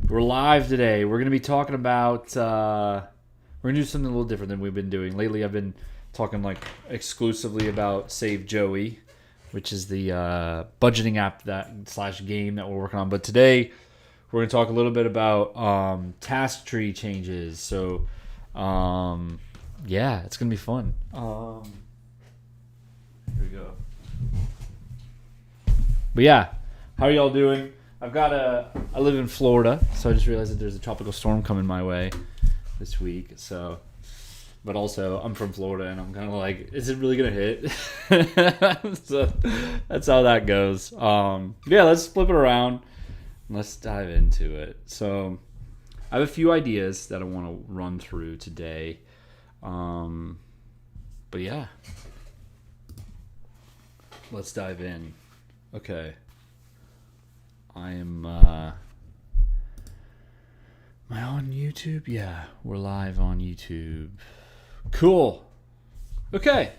We're live today. We're going to be talking about. We're going to do something a little different than we've been doing lately. I've been talking like exclusively about Save Joey, which is the budgeting app that / game that we're working on. But today we're going to talk a little bit about task tree changes. So, yeah, it's going to be fun. Here we go. But yeah, how are y'all doing? I live in Florida, so I just realized that there's a tropical storm coming my way this week. So, but also I'm from Florida, and I'm kind of like, is it really gonna hit? So that's how that goes. Yeah, let's flip it around. Let's dive into it. So, I have a few ideas that I want to run through today. But yeah, let's dive in. Okay. I am, am I on YouTube? Yeah, we're live on YouTube. Cool. Okay.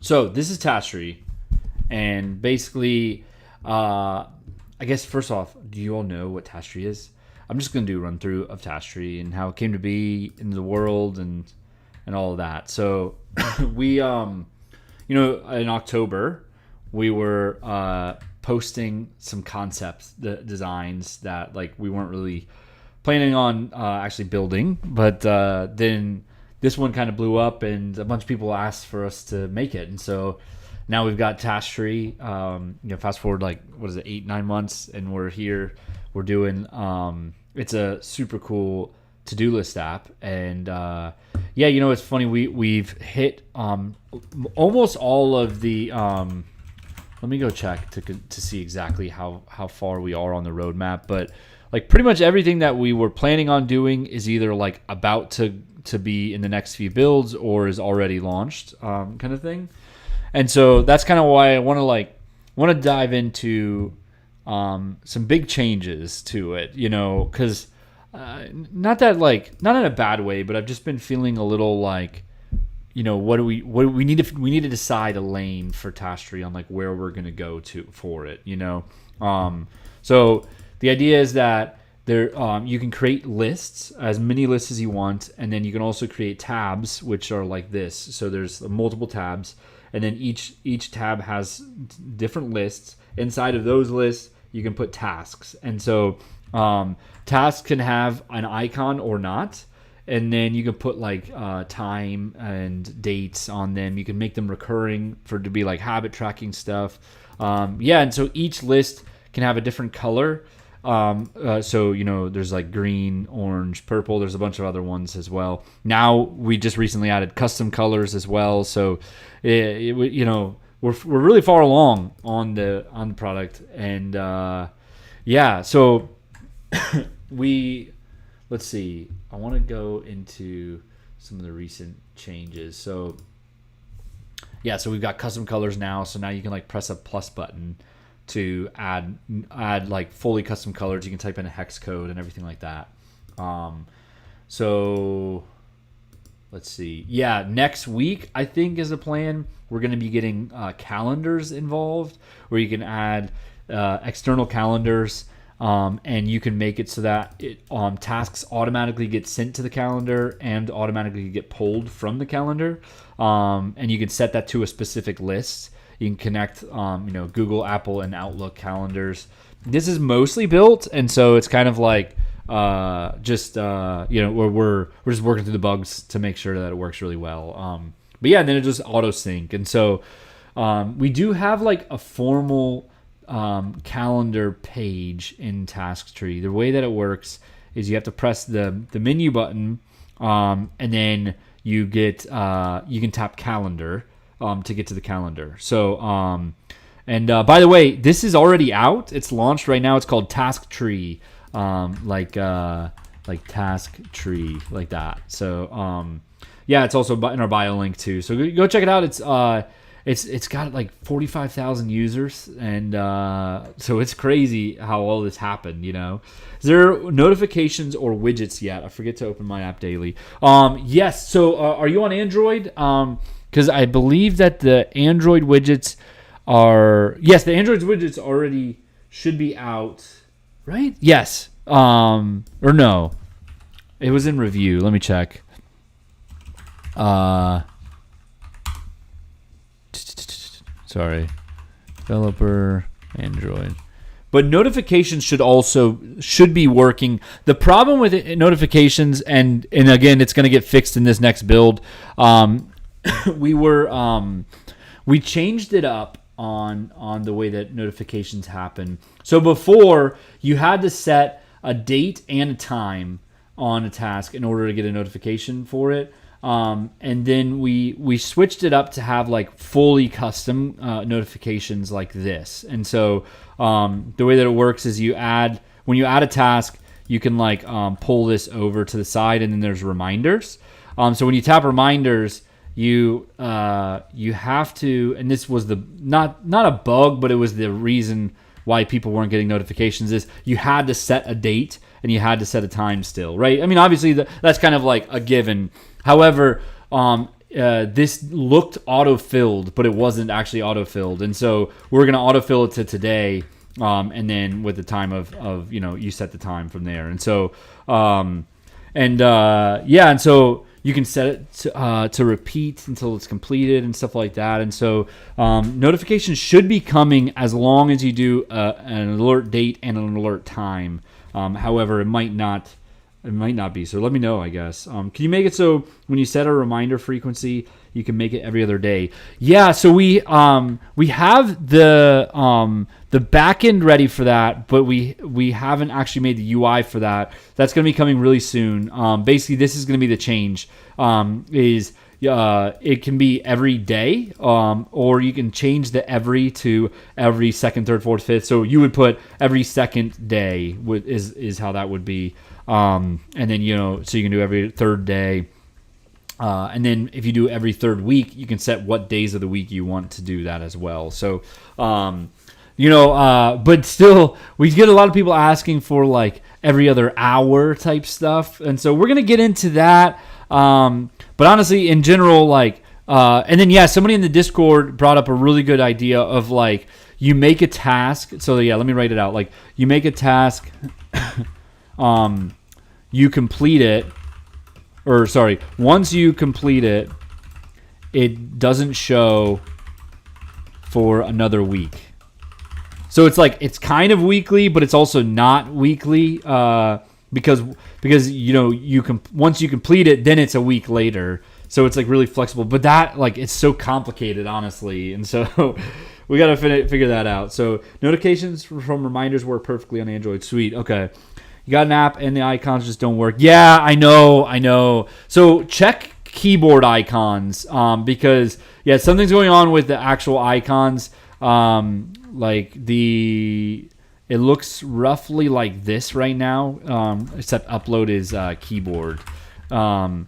So this is Task Tree, and basically, I guess first off, do you all know what Task Tree is? I'm just going to do a run through of Task Tree and how it came to be in the world and all of that. So we, in October, we were posting some concepts, the designs that like we weren't really planning on actually building, but then this one kind of blew up, and a bunch of people asked for us to make it, and so now we've got Task Tree. Fast forward like 8-9 months, and we're here. We're doing. It's a super cool to-do list app, and it's funny, we've hit almost all of the let me go check to see exactly how far we are on the roadmap, but like pretty much everything that we were planning on doing is either like about to be in the next few builds or is already launched, kind of thing. And so that's kind of why I want to dive into some big changes to it, because not in a bad way, but I've just been feeling a little like, we need to decide a lane for Task Tree on like where we're going to go to for it, So the idea is that there you can create lists, as many lists as you want, and then you can also create tabs, which are like this. So there's multiple tabs, and then each tab has different lists. Inside of those lists, you can put tasks, and so tasks can have an icon or not, and then you can put like time and dates on them. You can make them recurring to be like habit tracking stuff. And so each list can have a different color. There's like green, orange, purple. There's a bunch of other ones as well. Now we just recently added custom colors as well. So we're really far along on the product, and so let's see. I want to go into some of the recent changes. So we've got custom colors now. So now you can like press a plus button to add like fully custom colors. You can type in a hex code and everything like that. So let's see. Yeah, next week I think is the plan. We're going to be getting calendars involved, where you can add external calendars. And you can make it so that tasks automatically get sent to the calendar and automatically get pulled from the calendar. And you can set that to a specific list. You can connect, Google, Apple, and Outlook calendars. This is mostly built, and so it's kind of like we're just working through the bugs to make sure that it works really well. And then it just auto sync, and so we do have like a formal calendar page in Task Tree. The way that it works is you have to press the menu button, and then you can tap calendar to get to the calendar. So by the way, this is already out. It's launched right now. It's called Task Tree, like Task Tree, like that. So it's also in our bio link too. So go check it out. It's got like 45,000 users, and so it's crazy how all this happened. Is there notifications or widgets yet? I forget to open my app daily. Yes. So are you on Android? Because I believe that the Android widgets are yes, the Android widgets already should be out, right? Yes. Or no. It was in review. Let me check. Sorry. Developer Android. But notifications should be working. The problem with notifications, and again, it's going to get fixed in this next build. We changed it up on the way that notifications happen. So before, you had to set a date and a time on a task in order to get a notification for it. And then we switched it up to have like fully custom notifications like this. And so the way that it works is when you add a task, you can like pull this over to the side, and then there's reminders. So when you tap reminders, you have to, and this was the not a bug, but it was the reason why people weren't getting notifications, is you had to set a date and you had to set a time still, right? I mean, obviously that's kind of like a given. However, this looked auto-filled, but it wasn't actually auto-filled. And so we're going to auto-fill it to today, and then with the time of you set the time from there. And so, and so you can set it to repeat until it's completed and stuff like that. And so notifications should be coming as long as you do an alert date and an alert time. However, it might not be. So let me know, I guess. Can you make it so when you set a reminder frequency, you can make it every other day? Yeah. So we have the back end ready for that, but we haven't actually made the UI for that. That's going to be coming really soon. Basically, this is going to be the change. It can be every day, or you can change the every to every second, third, fourth, fifth. So you would put every second day is how that would be. And then, so you can do every third day. And then if you do every third week, you can set what days of the week you want to do that as well. So, but still, we get a lot of people asking for like every other hour type stuff. And so we're going to get into that. But honestly, in general, like, and then, somebody in the Discord brought up a really good idea of like, you make a task. So let me write it out. Like, you make a task, you complete it, once you complete it, it doesn't show for another week. So it's like, it's kind of weekly, but it's also not weekly, because you can, once you complete it, then it's a week later. So it's like really flexible, but that, like, it's so complicated, honestly. And so we got to figure that out. So notifications from reminders work perfectly on Android. Sweet. Okay. You got an app and the icons just don't work. Yeah, I know. So check keyboard icons, because something's going on with the actual icons. It looks roughly like this right now, except upload is keyboard. Right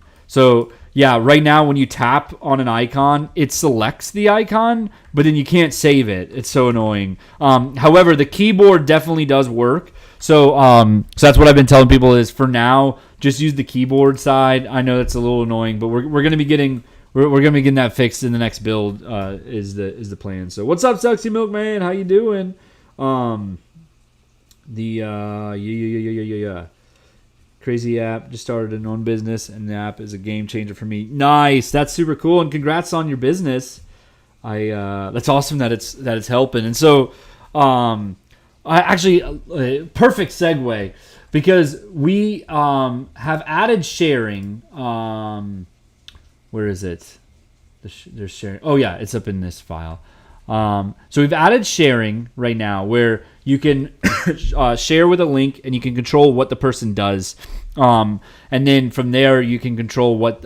now when you tap on an icon, it selects the icon, but then you can't save it. It's so annoying. However, the keyboard definitely does work. So that's what I've been telling people is, for now, just use the keyboard side. I know that's a little annoying, but we're going to be getting that fixed in the next build. Is the plan. So what's up, Sexy Milkman? How you doing? Crazy app, just started an own business, and the app is a game changer for me. Nice, that's super cool, and congrats on your business. That's awesome that it's helping. And so, perfect segue, because we have added sharing. Where is it? There's sharing. Oh yeah, it's up in this file. So we've added sharing right now, where you can share with a link and you can control what the person does. And then from there you can control what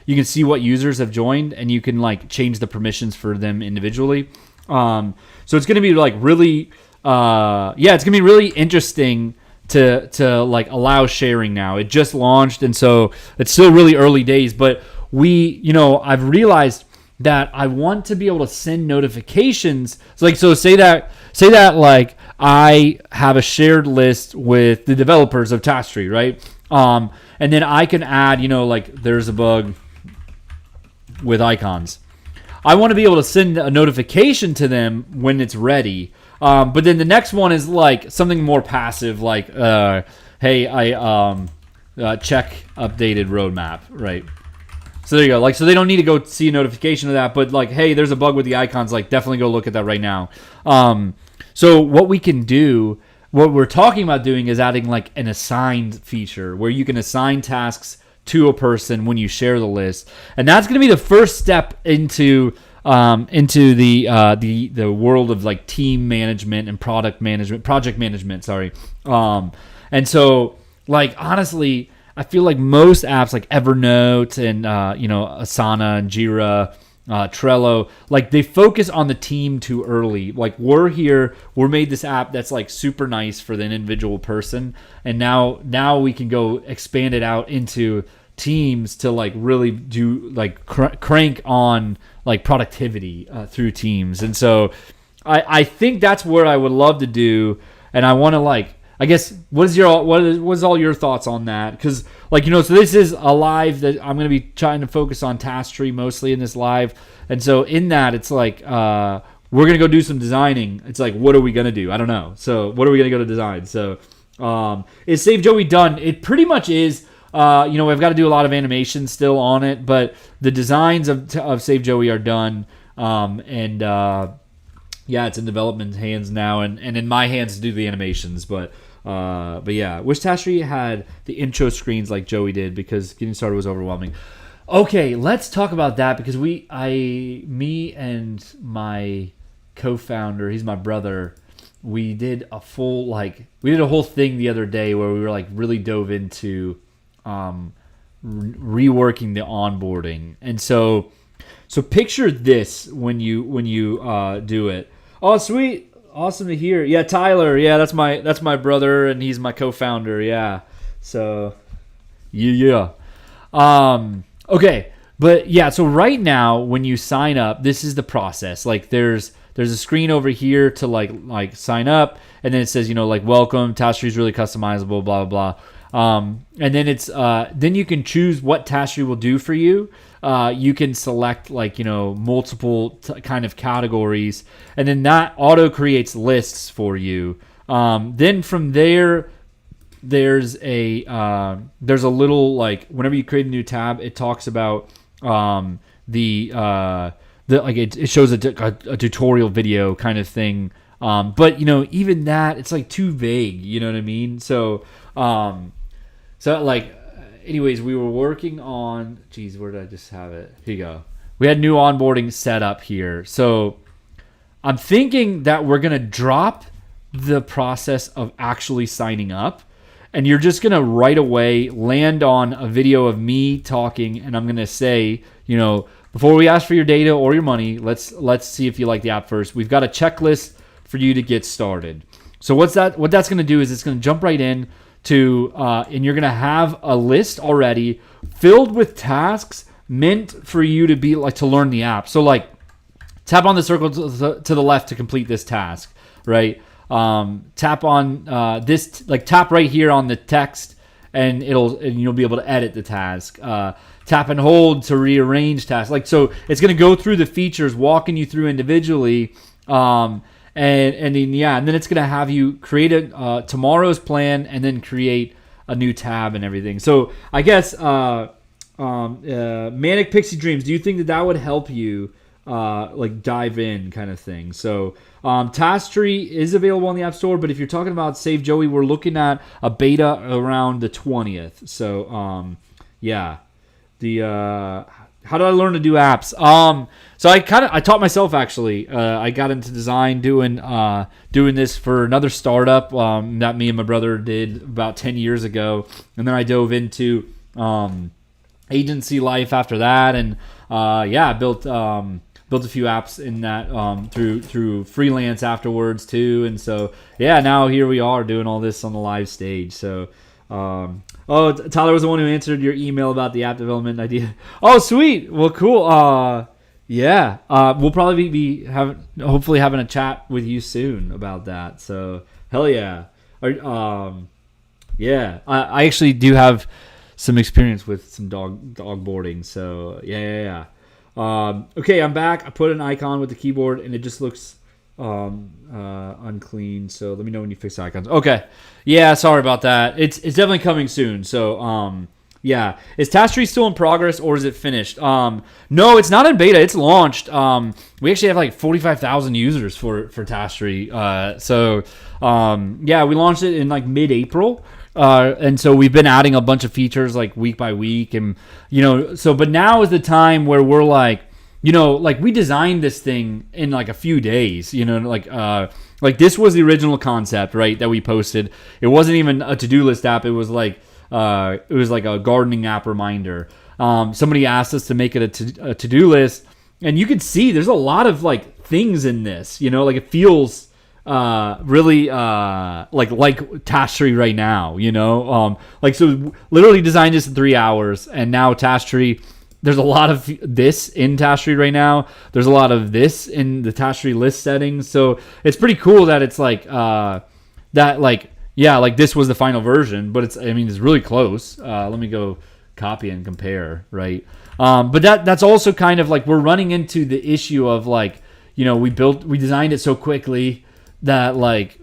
you can see what users have joined, and you can like change the permissions for them individually. So it's going to be like really it's going to be really interesting to like allow sharing now. It just launched, and so it's still really early days, but I've realized that I want to be able to send notifications. So say that like I have a shared list with the developers of Tasty, right? And then I can add, like there's a bug with icons. I want to be able to send a notification to them when it's ready. But then the next one is like something more passive, like, hey, I check updated roadmap, right? So there you go. Like, so they don't need to go see a notification of that, but like, hey, there's a bug with the icons. Like, definitely go look at that right now. So what we can do, what we're talking about doing, is adding like an assigned feature where you can assign tasks to a person when you share the list, and that's going to be the first step into the world of like team management and project management. Sorry. And so like honestly, I feel like most apps like Evernote and Asana and Jira, Trello, like they focus on the team too early. Like we're made this app that's like super nice for the individual person, and now we can go expand it out into teams to like really do like crank on like productivity through teams. And so I think that's what I would love to do, and I want to like. I guess what's all your thoughts on that? Because like so this is a live that I'm going to be trying to focus on Task Tree mostly in this live, and so in that it's like we're going to go do some designing. It's like what are we going to do? I don't know. So what are we going to go to design? So is Save Joey done? It pretty much is. We've got to do a lot of animation still on it, but the designs of Save Joey are done, yeah, it's in development hands now, and in my hands to do the animations, but yeah, wish Task Tree had the intro screens like Joey did, because getting started was overwhelming. Okay, let's talk about that, because me and my co-founder, he's my brother, we did a whole thing the other day where we were like really dove into reworking the onboarding. And so picture this when you do it. Oh, sweet. Awesome to hear. Yeah, Tyler. Yeah, that's my brother, and he's my co-founder. Yeah. So, yeah. Okay. But yeah, so right now when you sign up, this is the process. Like there's a screen over here to like sign up, and then it says, like, welcome, Task Tree is really customizable, blah blah blah. And then it's then you can choose what Task Tree will do for you. You can select multiple kind of categories, and then that auto creates lists for you. Then from there, there's a little like whenever you create a new tab, it talks about it shows a tutorial video kind of thing. But even that, it's like too vague. You know what I mean? So anyways, we were working on, where did I just have it? Here you go. We had new onboarding set up here. So I'm thinking that we're going to drop the process of actually signing up, and you're just going to right away land on a video of me talking, and I'm going to say, before we ask for your data or your money, let's see if you like the app first. We've got a checklist for you to get started. So what that's going to do is it's going to jump right in to and you're going to have a list already filled with tasks meant for you to be like to learn the app. So like tap on the circle to the left to complete this task, right? Tap on this, like tap right here on the text, and you'll be able to edit the task. Tap and hold to rearrange tasks. Like, so it's going to go through the features, walking you through individually. And then it's going to have you create tomorrow's plan, and then create a new tab and everything. So I guess Manic Pixie Dreams, do you think that would help you like dive in kind of thing? So Task Tree is available on the App Store, but if you're talking about Save Joey, we're looking at a beta around the 20th. So how did I learn to do apps? So I taught myself actually. I got into design doing this for another startup that me and my brother did about 10 years ago, and then I dove into agency life after that, and built a few apps in that through freelance afterwards too. And so now here we are doing all this on the live stage. So Tyler was the one who answered your email about the app development idea. Oh, sweet. Well, cool. We'll probably be hopefully having a chat with you soon about that. So hell yeah. I actually do have some experience with some dog boarding. So yeah. Okay, I'm back. I put an icon with the keyboard, and it just looks unclean. So let me know when you fix icons. Okay, yeah, sorry about that. It's definitely coming soon. So yeah, is Task still in progress or is it finished? No, it's not in beta. It's launched. We actually have like 45,000 users for Task. So yeah, we launched it in like mid-April. And so we've been adding a bunch of features like week by week, and but now is the time where we're like, like we designed this thing in like a few days, like this was the original concept, right? That we posted. It wasn't even a to-do list app. It was like a gardening app reminder. Somebody asked us to make it a to-do list, and you could see there's a lot of like things in this, like it feels really like Task Tree right now, like so literally designed this in 3 hours, and now Task Tree, there's a lot of this in Task Tree right now. There's a lot of this in the Task Tree list settings, so it's pretty cool that it's like that, like, yeah, like this was the final version, but it's really close. Let me go copy and compare, right? But that's also kind of like we're running into the issue of like, we designed it so quickly that like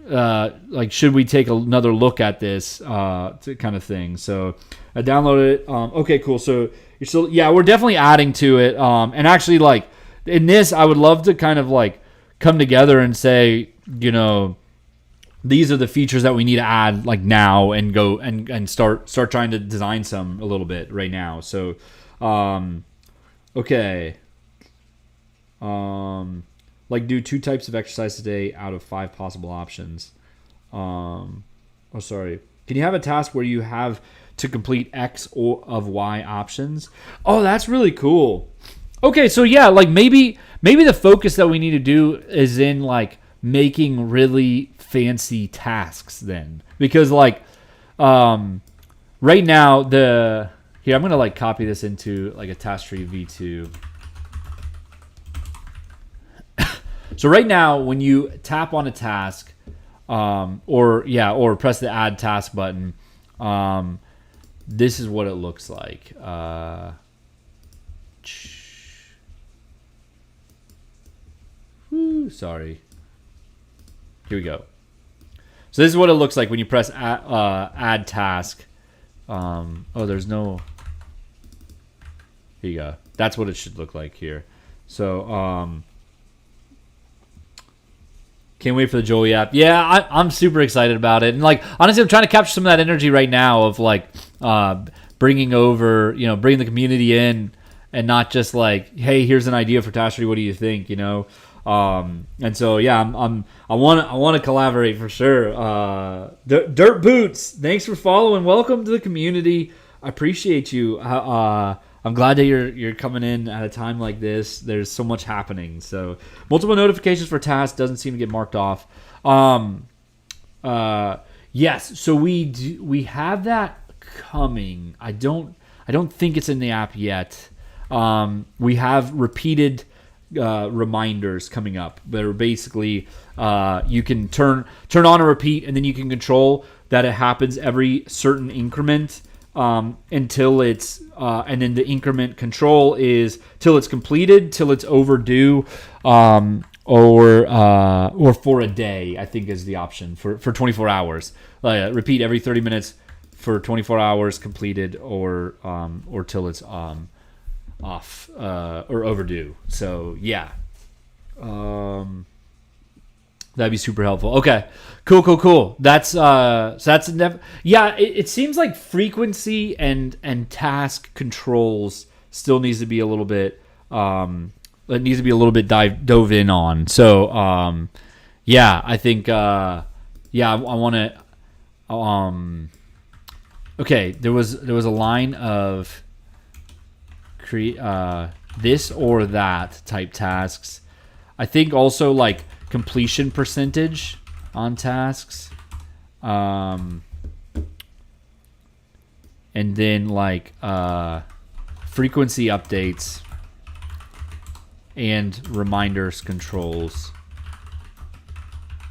should we take another look at this kind of thing. So I downloaded it. Okay, cool. So you're still, yeah, we're definitely adding to it. And actually, like in this, I would love to kind of like come together and say, these are the features that we need to add like now, and go and start trying to design some a little bit right now. So okay. Like do 2 types of exercise a day out of 5 possible options. Sorry. Can you have a task where you have to complete X or of Y options? Oh, that's really cool. Okay, so yeah, like maybe the focus that we need to do is in like making really fancy tasks then, because like right now I'm gonna like copy this into like a Task Tree v2. So right now, when you tap on a task, or press the Add Task button, this is what it looks like. Sorry. Here we go. So this is what it looks like when you press Add Task. There's no. Here you go. That's what it should look like here. So can't wait for the Joey app. Yeah, I'm super excited about it. And like honestly, I'm trying to capture some of that energy right now of like bringing the community in, and not just like, hey, here's an idea for Task Tree, what do you think? And so yeah, I want to collaborate for sure. Dirt Boots, thanks for following. Welcome to the community. I appreciate you. I'm glad that you're coming in at a time like this. There's so much happening. So multiple notifications for tasks doesn't seem to get marked off. Yes, so we have that coming. I don't think it's in the app yet. We have repeated reminders coming up that are basically you can turn on a repeat, and then you can control that it happens every certain increment. Until it's and then the increment control is till it's completed, till it's overdue, or for a day, I think is the option for 24 hours. Repeat every 30 minutes for 24 hours completed, or till it's off or overdue. So yeah. That'd be super helpful. Okay, cool. That's it seems like frequency and task controls still needs to be a little bit dove in on. So yeah, I think I want to. Okay, there was a line of create this or that type tasks. I think also like completion percentage on tasks, and then like frequency updates and reminders controls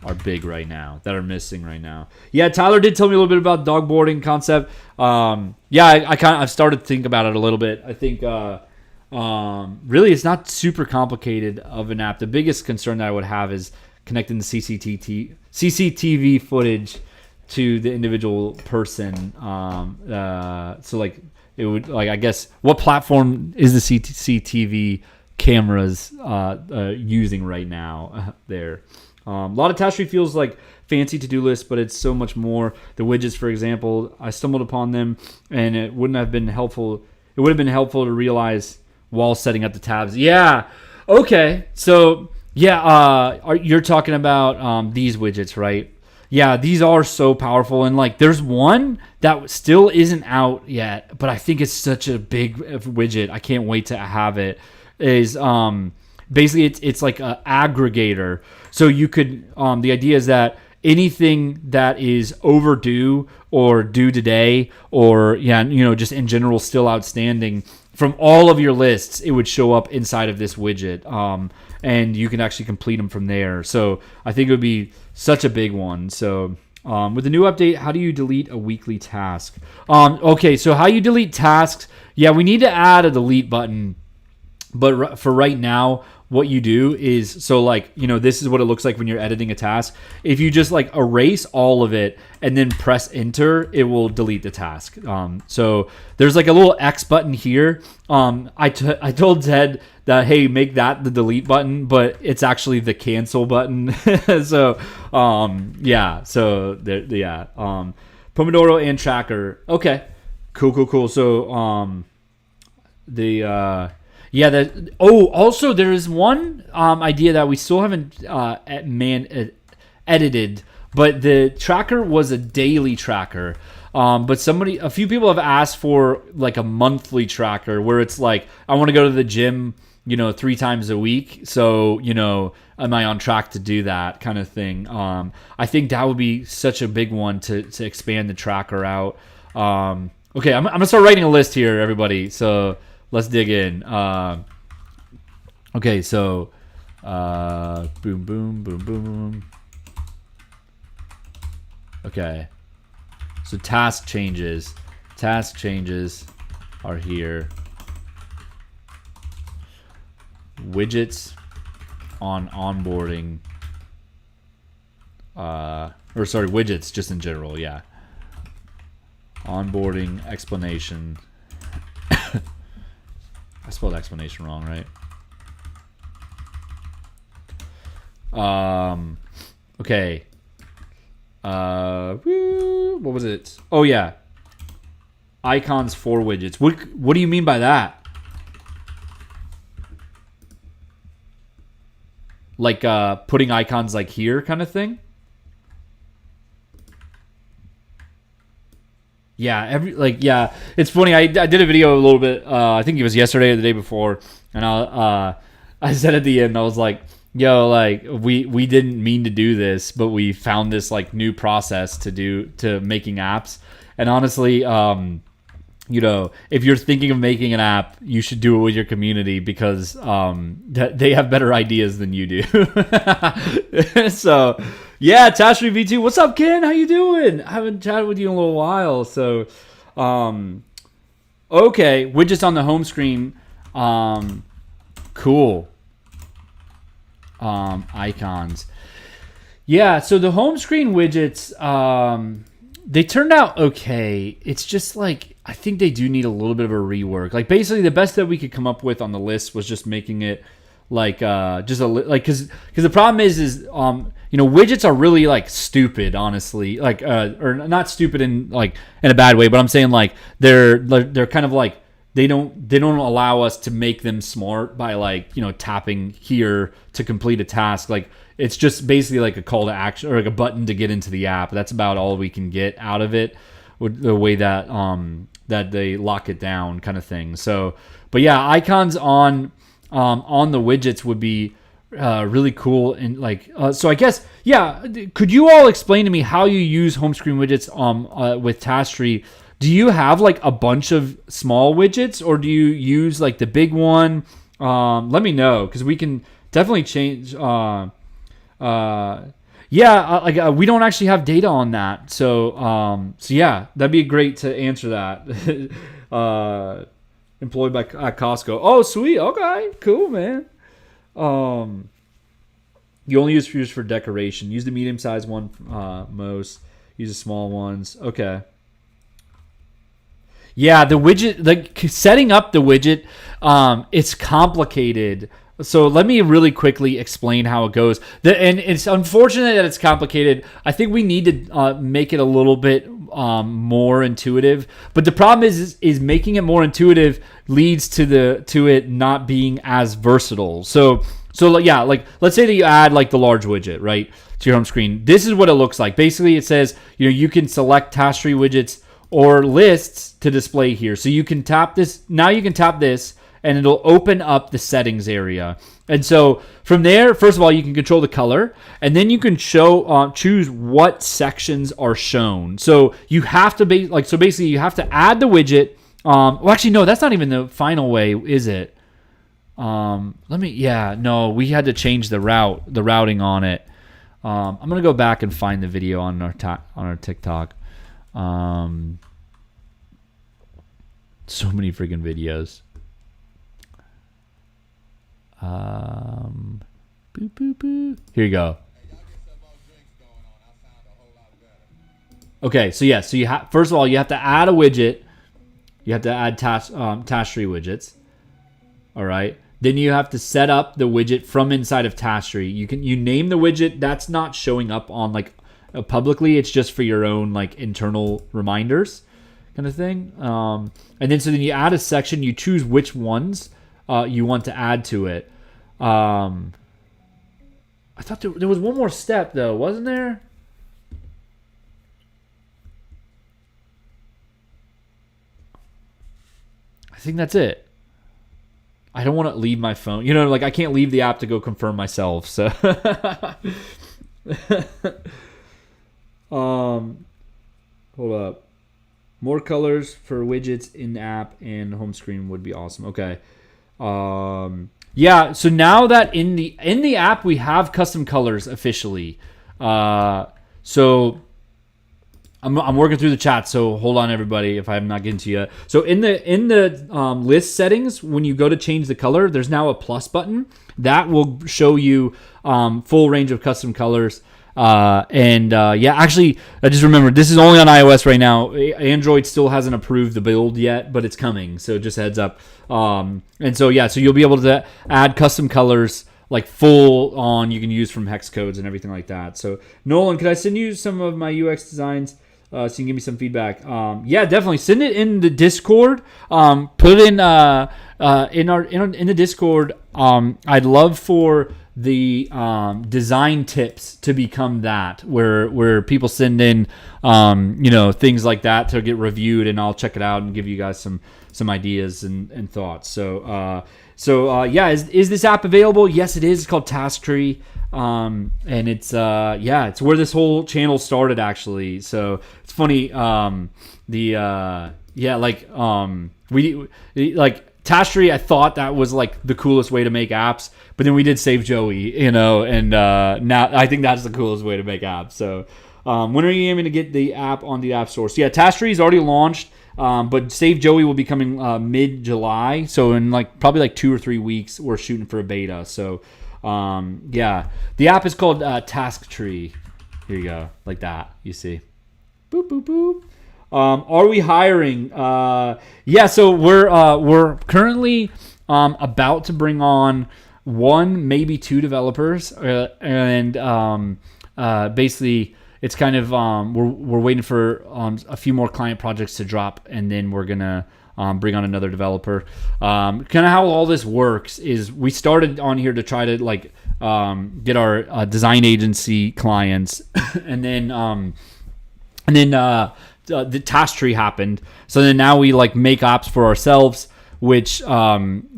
are big right now, that are missing right now. Yeah, Tyler did tell me a little bit about dog boarding concept. I've started to think about it a little bit. I think Really, it's not super complicated of an app. The biggest concern that I would have is connecting the CCTV footage to the individual person. So like it would like I guess what platform is the CCTV cameras using right now there? A lot of Tapestry feels like fancy to-do list, but it's so much more. The widgets, for example, I stumbled upon them, and it wouldn't have been helpful. It would have been helpful to realize while setting up the tabs. Yeah. Okay. So yeah, you're talking about these widgets, right? Yeah, these are so powerful, and like there's one that still isn't out yet, but I think it's such a big widget. I can't wait to have it. Is basically it's like an aggregator. So you could the idea is that anything that is overdue or due today or just in general still outstanding from all of your lists, it would show up inside of this widget. And you can actually complete them from there. So I think it would be such a big one. So with the new update, how do you delete a weekly task? Okay, so how you delete tasks? Yeah, we need to add a delete button. But for right now, what you do is, so like, this is what it looks like when you're editing a task. If you just like erase all of it and then press enter, it will delete the task. So there's like a little X button here. I told Ted that, hey, make that the delete button, but it's actually the cancel button. So, Pomodoro and tracker. Okay, cool. So, also there is one idea that we still haven't edited, but the tracker was a daily tracker. But a few people have asked for like a monthly tracker where it's like, I want to go to the gym, 3 times a week. So, am I on track to do that kind of thing? I think that would be such a big one to expand the tracker out. Okay, I'm going to start writing a list here, everybody. So let's dig in. Okay, so boom. Okay, so task changes. Task changes are here. Widgets on onboarding. Widgets just in general, yeah. Onboarding explanation. I spelled explanation wrong, right? Okay. What was it? Oh yeah. Icons for widgets. What do you mean by that? Like putting icons like here kind of thing? Yeah, it's funny. I did a video a little bit. I think it was yesterday or the day before, and I said at the end, I was like, "Yo, like we didn't mean to do this, but we found this like new process to making apps." And honestly, if you're thinking of making an app, you should do it with your community because they have better ideas than you do. So. Yeah, Tashri V2. What's up, Ken? How you doing? I haven't chatted with you in a little while. So, okay, widgets on the home screen. Cool. Icons. Yeah, so the home screen widgets, they turned out okay. It's just like, I think they do need a little bit of a rework. Like, basically, the best that we could come up with on the list was just making it like because the problem is widgets are really like stupid, honestly, like or not stupid in a bad way, but I'm saying like they're kind of like they don't allow us to make them smart by tapping here to complete a task. Like it's just basically like a call to action or like a button to get into the app. That's about all we can get out of it with the way that that they lock it down kind of thing. So but yeah, icons on the widgets would be really cool. And so I guess, could you all explain to me how you use home screen widgets with Tapestry? Do you have like a bunch of small widgets or do you use like the big one? Let me know because we can definitely change. We don't actually have data on that. So yeah, that'd be great to answer that. employed by at Costco. Oh, sweet. Okay, cool, man. You only use for decoration. Use the medium-sized one most. Use the small ones. Okay. Yeah, the widget, like setting up the widget, it's complicated. So let me really quickly explain how it goes. And it's unfortunate that it's complicated. I think we need to make it a little bit more intuitive. But the problem is making it more intuitive leads to it not being as versatile. So yeah, like let's say that you add like the large widget, right, to your home screen. This is what it looks like. Basically, it says you can select task tree widgets or lists to display here. So you can tap this. Now you can tap this, and it'll open up the settings area. And so from there, first of all, you can control the color, and then you can choose what sections are shown. So you have to basically you have to add the widget. Well, actually, no, that's not even the final way, is it? No, we had to change the routing on it. I'm gonna go back and find the video on our TikTok. So many freaking videos. Boop, boop, boop. Here you go. Okay, so yeah, so first of all, you have to add a widget. You have to add task tree widgets. All right. Then you have to set up the widget from inside of task tree. You name the widget. That's not showing up on like publicly. It's just for your own like internal reminders, kind of thing. And then you add a section. You choose which ones you want to add to it. I thought there was one more step though, wasn't there? I think that's it. I don't want to leave my phone. Like I can't leave the app to go confirm myself. So, hold up. More colors for widgets in the app and home screen would be awesome. Okay. Yeah. So now that in the app we have custom colors officially. So. I'm working through the chat, so hold on, everybody, if I'm not getting to you. So in the list settings, when you go to change the color, there's now a plus button that will show you full range of custom colors. Actually, I just remembered this is only on iOS right now. Android still hasn't approved the build yet, but it's coming. So just a heads up. So you'll be able to add custom colors. Like full on, you can use from hex codes and everything like that. So Nolan, could I send you some of my UX designs? So you can give me some feedback. Yeah, definitely send it in the Discord. Put it in the Discord. I'd love for the design tips to become that, where people send in things like that to get reviewed, and I'll check it out and give you guys some ideas and thoughts. So is this app available? Yes, it is. It's called Task Tree. And it's where this whole channel started actually. So it's funny. Task Tree, I thought that was like the coolest way to make apps, but then we did Save Joey, and now I think that's the coolest way to make apps. So, when are you aiming to get the app on the App Store? So yeah, Task Tree is already launched. But Save Joey will be coming mid-July. So in probably 2 or 3 weeks, we're shooting for a beta. So the app is called Task Tree. Here you go, like that. You see, boop boop boop. Are we hiring? So we're currently about to bring on 1, maybe 2 developers, basically. It's kind of we're waiting for a few more client projects to drop, and then we're gonna bring on another developer. Kind of how all this works is we started on here to try to get our design agency clients, and then the Task Tree happened. So then now we make apps for ourselves, which then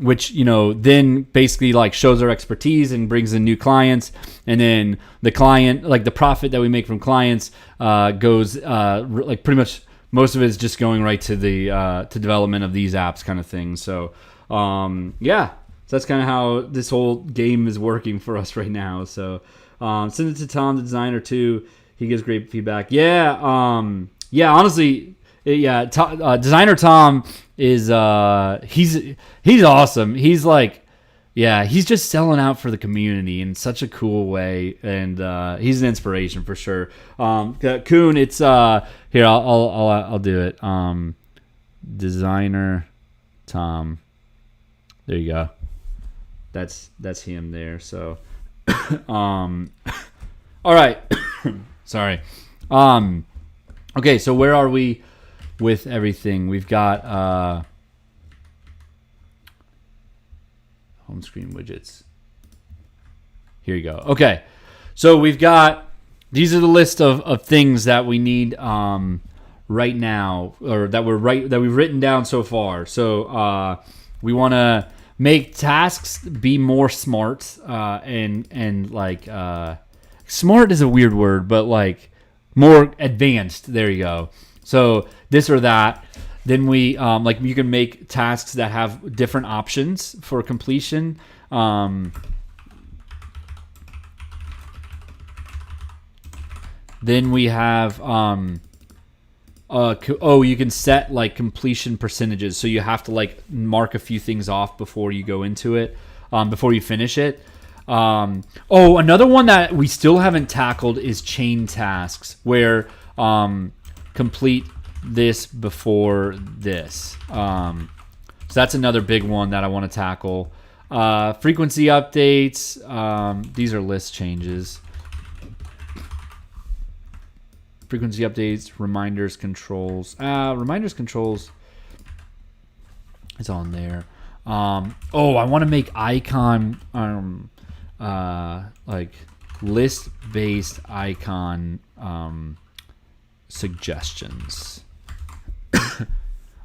basically shows our expertise and brings in new clients, and then the client, the profit that we make from clients goes pretty much most of it is just going right to the to development of these apps, kind of thing. So so that's kind of how this whole game is working for us right now. So send it to Tom, the designer, too. He gives great feedback. Honestly, Yeah, designer Tom is he's awesome. He's like, yeah, he's just selling out for the community in such a cool way, and he's an inspiration for sure. Kuhn, it's here. I'll do it. Designer Tom. There you go. That's him there. So, all right. Sorry. Okay, so where are we with everything? We've got home screen widgets. Here you go. Okay, so we've got, these are the list of things that we need right now, or that we've written down so far. So we want to make tasks be more smart, and like smart is a weird word, but like more advanced. There you go. So this or that. Then we like you can make tasks that have different options for completion. Then we have you can set like completion percentages. So you have to like mark a few things off before you go into it, before you finish it. Another one that we still haven't tackled is chain tasks, where complete this before this. So that's another big one that I want to tackle. Frequency updates. These are list changes. Frequency updates, reminders, controls. Reminders, controls is on there. I want to make icon, like list-based icon suggestions.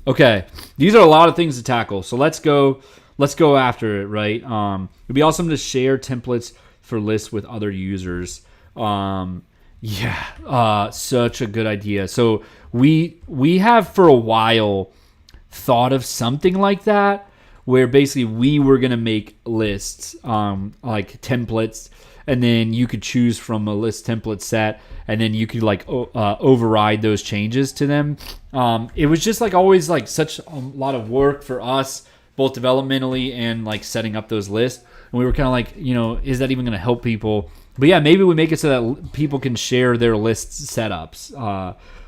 Okay, these are a lot of things to tackle. So let's go after it, right? It'd be awesome to share templates for lists with other users. Such a good idea. So we have for a while thought of something like that, where basically we were gonna make lists, like templates, and then you could choose from a list template set, and then you could like override those changes to them. It was just like always like such a lot of work for us, both developmentally and like setting up those lists. And we were kind of like, is that even going to help people? But yeah, maybe we make it so that people can share their list setups.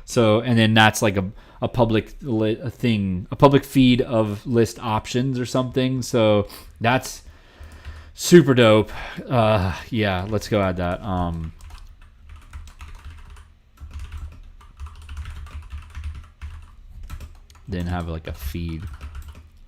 And then that's like a public thing, a public feed of list options or something. So that's super dope. Let's go add that. Then have like a feed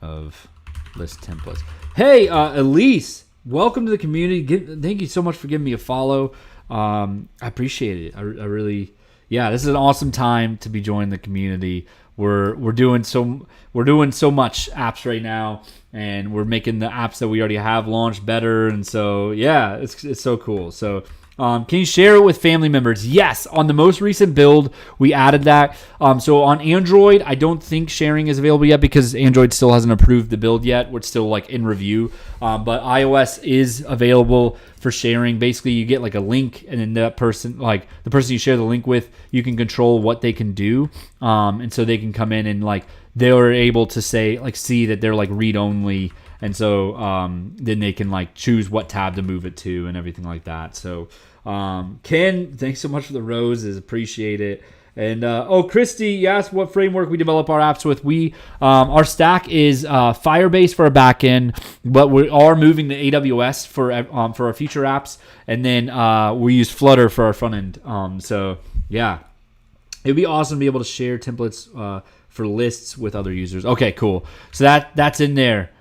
of list templates. Hey, Elise, welcome to the community. Thank you so much for giving me a follow. I appreciate it. I really, this is an awesome time to be joining the community. We're doing so much apps right now, and we're making the apps that we already have launched better. And so it's so cool. So can you share it with family members? Yes, on the most recent build, we added that. So on Android, I don't think sharing is available yet because Android still hasn't approved the build yet. We're still like in review. But iOS is available for sharing. Basically, you get like a link, and then that person, like the person you share the link with, you can control what they can do. And so they can come in and like they're able to see that they're like read only. And so then they can like choose what tab to move it to and everything like that. So Ken, thanks so much for the roses. Appreciate it. And Christy, you asked what framework we develop our apps with. Our stack is Firebase for our backend, but we are moving to AWS for our future apps, and then we use Flutter for our front end. It'd be awesome to be able to share templates for lists with other users. Okay, cool. So that's in there.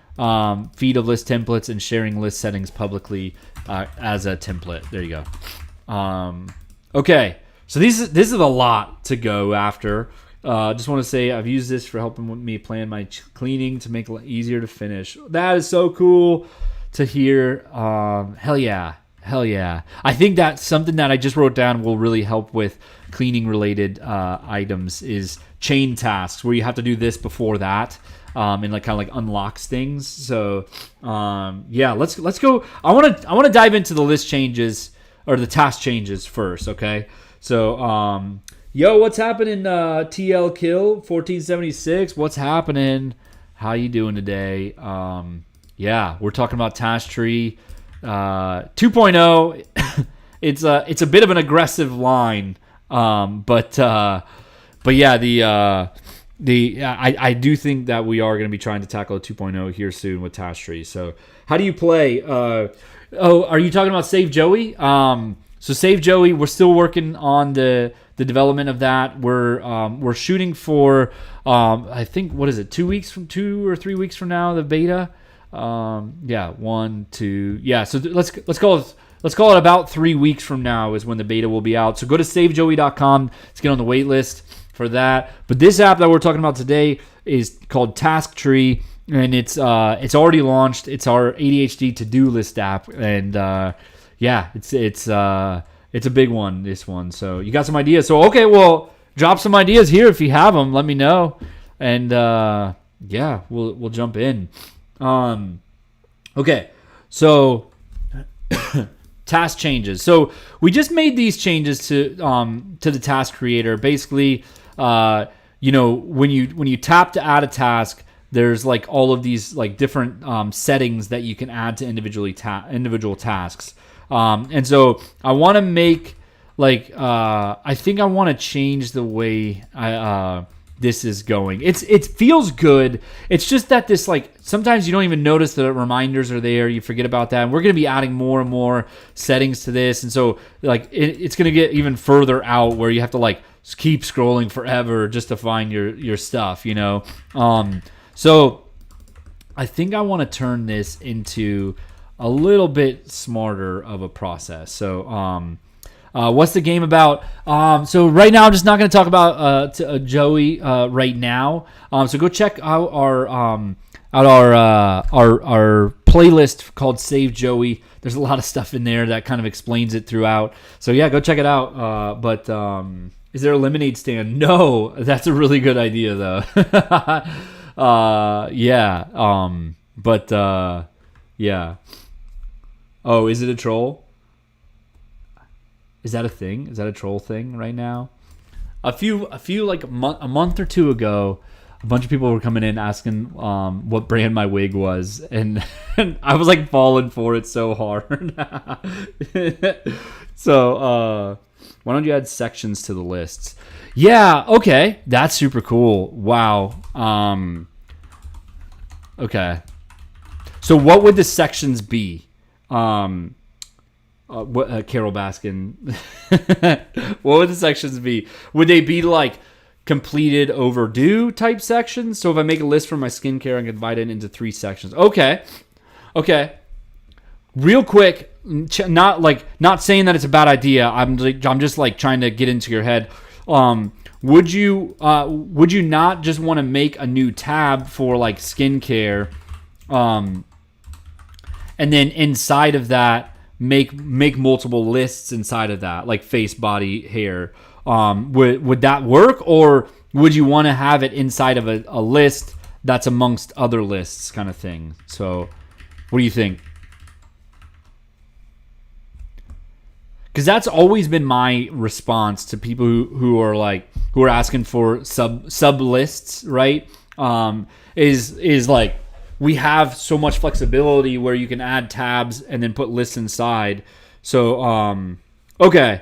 Feed of list templates and sharing list settings publicly as a template. There you go. Okay. So this is a lot to go after. Just want to say I've used this for helping me plan my cleaning to make it easier to finish. That is so cool to hear. Hell yeah. I think that's something that I just wrote down will really help with cleaning related items is chain tasks, where you have to do this before that. And like kind of like unlocks things. So let's go. I want to dive into the list changes or the task changes first. Okay. So Yo, what's happening, TL Kill 1476? What's happening? How you doing today? Yeah, we're talking about Task Tree 2.0. It's a bit of an aggressive line, but yeah, I do think that we are going to be trying to tackle a 2.0 here soon with Task Tree. So how do you play? Are you talking about Save Joey? So Save Joey, we're still working on the development of that. We're shooting for I think, what is it, 2 or 3 weeks from now, the beta. Yeah, 1, 2. Yeah, so let's call it about 3 weeks from now is when the beta will be out. So go to savejoey.com to get on the wait list for that. But this app that we're talking about today is called Task Tree, and it's already launched. It's our ADHD to-do list app, and yeah, it's a big one, this one. So you got some ideas. So okay, well, drop some ideas here if you have them. Let me know, and yeah, we'll jump in. Okay, so task changes. So we just made these changes to the task creator. Basically, when you tap to add a task, there's like all of these like different settings that you can add to individual tasks. And so I want to make I think I want to change the way this is going. It feels good. It's just that this sometimes you don't even notice the reminders are there. You forget about that. And we're going to be adding more and more settings to this, and so it's going to get even further out where you have to keep scrolling forever just to find your stuff. So I think I want to turn this into a little bit smarter of a process. So what's the game about? So right now I'm just not going to talk about Joey right now. So go check out our playlist called Save Joey. There's a lot of stuff in there that kind of explains it throughout. So yeah, go check it out. But is there a lemonade stand? No, that's a really good idea though. Yeah. But yeah. Oh, is it a troll? Is that a thing? Is that a troll thing right now? A month or two ago, a bunch of people were coming in asking what brand my wig was, and I was falling for it so hard. So why don't you add sections to the lists? Yeah, okay, that's super cool. Wow. Okay. So what would the sections be? Carol Baskin. What would the sections be? Would they be completed Overdue type sections? So if I make a list for my skincare, I can divide it into 3 sections. Okay. Real quick, not saying that it's a bad idea. I'm just trying to get into your head. Would you not just want to make a new tab for skincare, and then inside of that make multiple lists inside of that, like face, body, hair? Would that work, or would you want to have it inside of a list that's amongst other lists kind of thing? So what do you think? Because that's always been my response to people who are asking for sub lists, right? Is we have so much flexibility where you can add tabs and then put lists inside. So okay.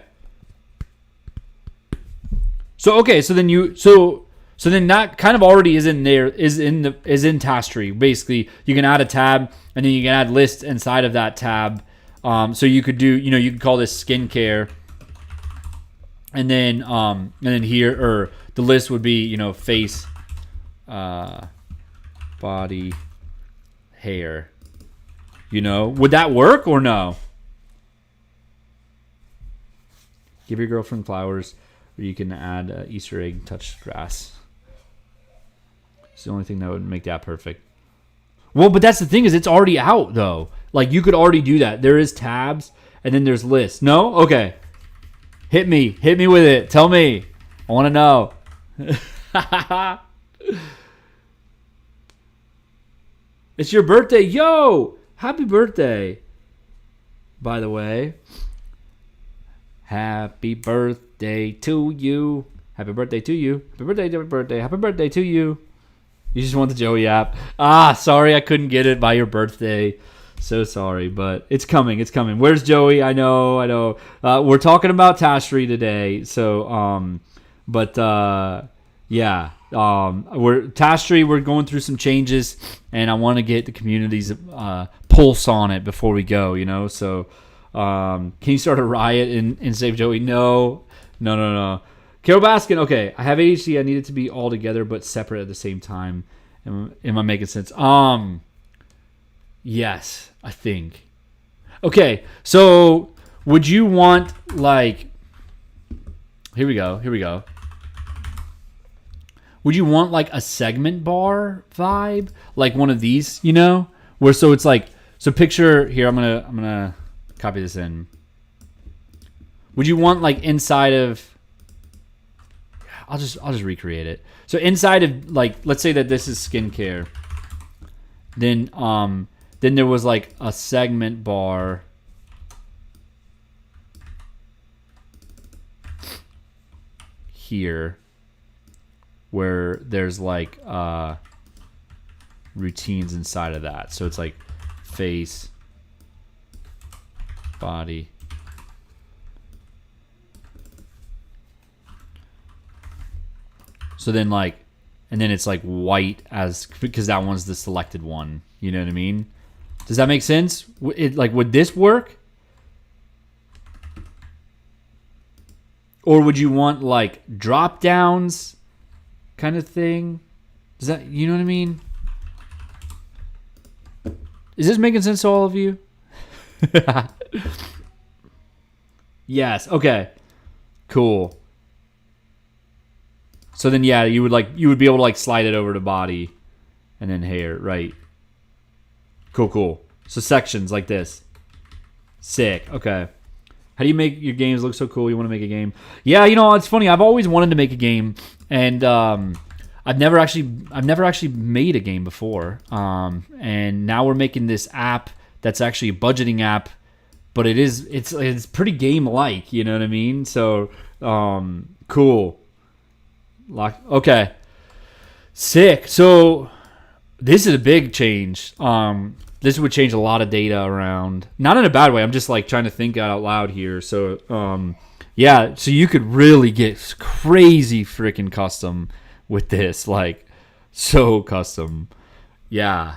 So then that kind of already is in there, is in Task Tree. Basically, you can add a tab and then you can add lists inside of that tab. So you could do, you could call this skincare, and then here, or the list would be, face, body, hair. Would that work or no? Give your girlfriend flowers, or you can add Easter egg touched grass. It's the only thing that would make that perfect. Well, but that's the thing, is it's already out though. You could already do that. There is tabs and then there's lists. No? Okay. Hit me with it. Tell me. I want to know. It's your birthday. Yo! Happy birthday. By the way. Happy birthday to you. Happy birthday to you. Happy birthday, happy birthday, happy birthday to you. You just want the Joey app. Sorry I couldn't get it by your birthday. So sorry, but it's coming. It's coming. Where's Joey? I know. We're talking about Tashery today. So, yeah. We're Tashery. We're going through some changes, and I want to get the community's pulse on it before we go. You know, so can you start a riot and save Joey? No. Carol Baskin. Okay, I have ADHD. I need it to be all together but separate at the same time. Am I making sense? Yes, I think. Okay, so would you want like? Here we go. Would you want like a segment bar vibe, like one of these, you know, where so it's like picture here. I'm gonna copy this in. Would you want like inside of? I'll just recreate it. So inside of like, let's say that this is skincare. Then there was like a segment bar. Here. Where there's like routines inside of that. So it's like face, body. So then like, and then it's like white because that one's the selected one. You know what I mean? Does that make sense? Would this work? Or would you want like drop downs kind of thing? Does that, you know what I mean? Is this making sense to all of you? Yes. Okay. Cool. So then, yeah, you would be able to like slide it over to body, and then hair, right? Cool. So sections like this. Sick. Okay. How do you make your games look so cool? You want to make a game? Yeah, you know, it's funny. I've always wanted to make a game, and I've never actually made a game before. And now we're making this app that's actually a budgeting app, but it's pretty game like. You know what I mean? So cool. Okay. Sick. So this is a big change. This would change a lot of data around. Not in a bad way. I'm just like trying to think out loud here. So yeah, so you could really get crazy freaking custom with this, like so custom. Yeah.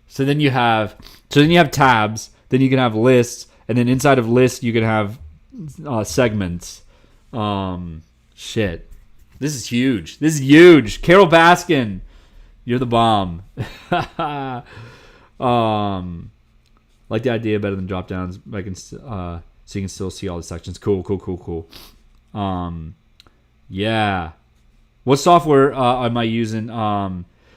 So then you have tabs, then you can have lists, and then inside of lists you can have segments. Shit. This is huge. Carol Baskin, you're the bomb. Like the idea better than drop downs. I can so you can still see all the sections. Cool. Yeah. What software am I using?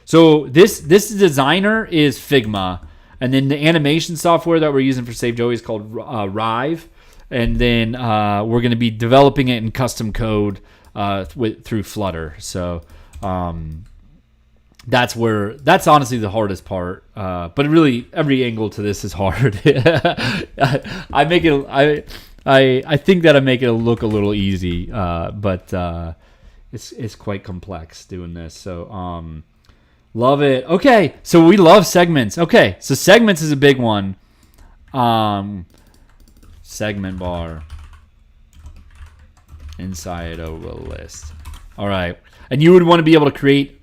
So this designer is Figma, and then the animation software that we're using for Save Joey is called Rive, and then we're going to be developing it in custom code through Flutter. So that's honestly the hardest part. But really, every angle to this is hard. I think that I make it look a little easy, but it's quite complex doing this. So love it. Okay, so we love segments. Okay, so segments is a big one. Segment bar inside of a list. All right, and you would want to be able to create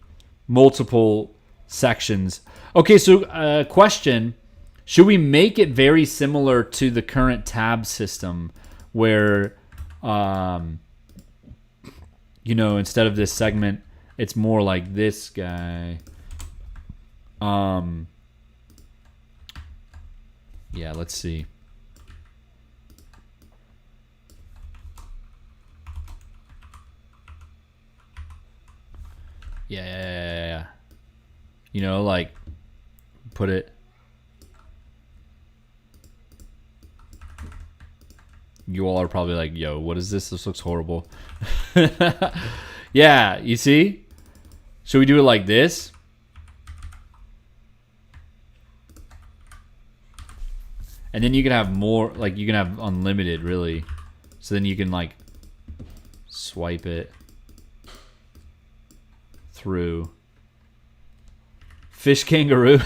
multiple sections. Okay, so question: should we make it very similar to the current tab system, where, instead of this segment, it's more like this guy? Yeah, let's see. Yeah. Like put it. You all are probably like, yo, what is this? This looks horrible. Yeah, you see? Should we do it like this? And then you can have more, like you can have unlimited, really. So then you can like swipe it. through. Fish kangaroo.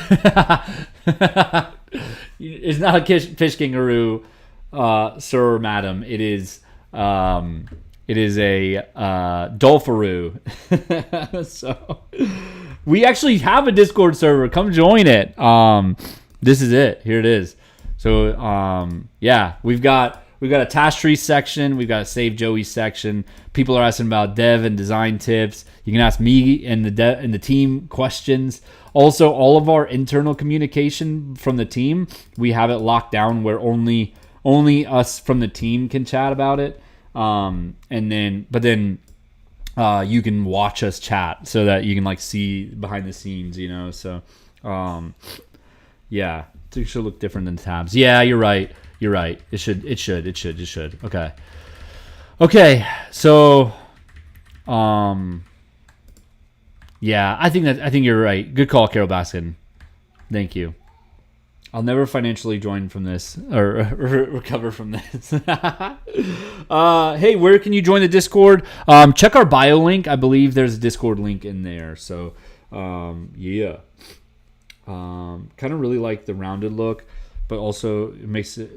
It's not a fish kangaroo, sir or madam. It is a dolpharoo. So we actually have a Discord server. Come join it. This is it. Here it is. So yeah, we've got a task tree section. We've got a Save Joey section. People are asking about dev and design tips. You can ask me and the team questions. Also, all of our internal communication from the team, we have it locked down where only us from the team can chat about it. But then you can watch us chat so that you can like see behind the scenes, you know. So yeah, it should look different than tabs. Yeah, you're right. It should. Okay. So yeah, I think you're right. Good call, Carol Baskin. Thank you. I'll never financially join from this or recover from this. Hey, where can you join the Discord? Check our bio link. I believe there's a Discord link in there. So yeah. Kind of really like the rounded look, but also it makes it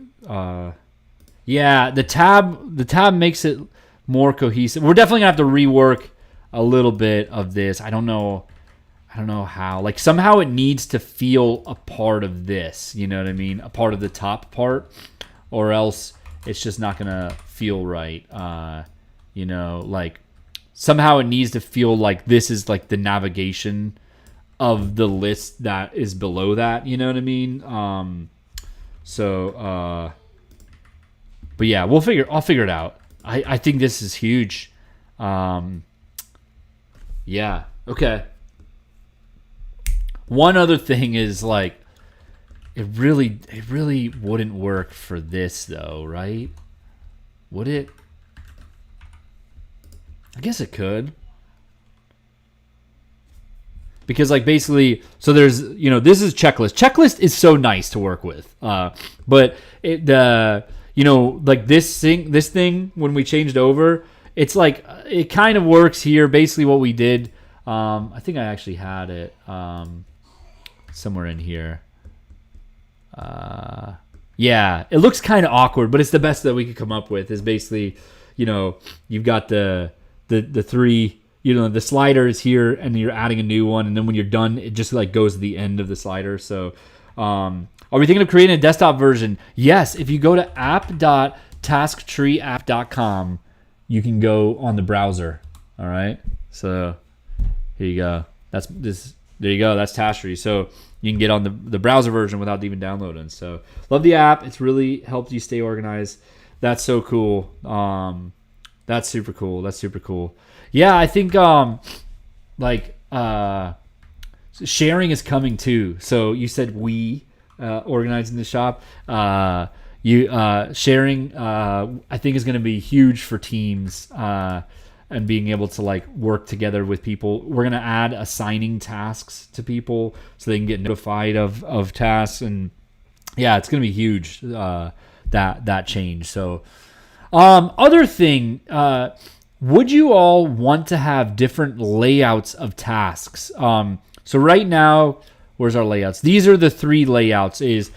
yeah, the tab makes it more cohesive. We're definitely gonna have to rework a little bit of this. I don't know how. Like somehow it needs to feel a part of this, you know what I mean? A part of the top part, or else it's just not gonna feel right. You know, like somehow it needs to feel like this is like the navigation of the list that is below that, you know what I mean? But yeah, I'll figure it out. I think this is huge. Yeah. Okay. One other thing is like, it really wouldn't work for this though, right? Would it? I guess it could. Because like basically, so there's, you know, this is checklist. Checklist is so nice to work with. But you know, like this thing when we changed over, it's like it kind of works here. Basically, what we did, I think I actually had it somewhere in here. Yeah, it looks kind of awkward, but it's the best that we could come up with. Is basically, you know, you've got the three, you know, the slider is here, and you're adding a new one, and then when you're done, it just like goes to the end of the slider. So, are we thinking of creating a desktop version? Yes. If you go to app.tasktreeapp.com, you can go on the browser. All right. So here you go. There you go. That's Task Tree. So you can get on the browser version without even downloading. So love the app. It's really helped you stay organized. That's so cool. That's super cool. Yeah, I think sharing is coming too. So you said organizing the shop. Sharing I think is going to be huge for teams and being able to like work together with people. We're going to add assigning tasks to people so they can get notified of tasks, and yeah, it's going to be huge that change. So other thing, would you all want to have different layouts of tasks? So right now, where's our layouts? These are the three layouts. There's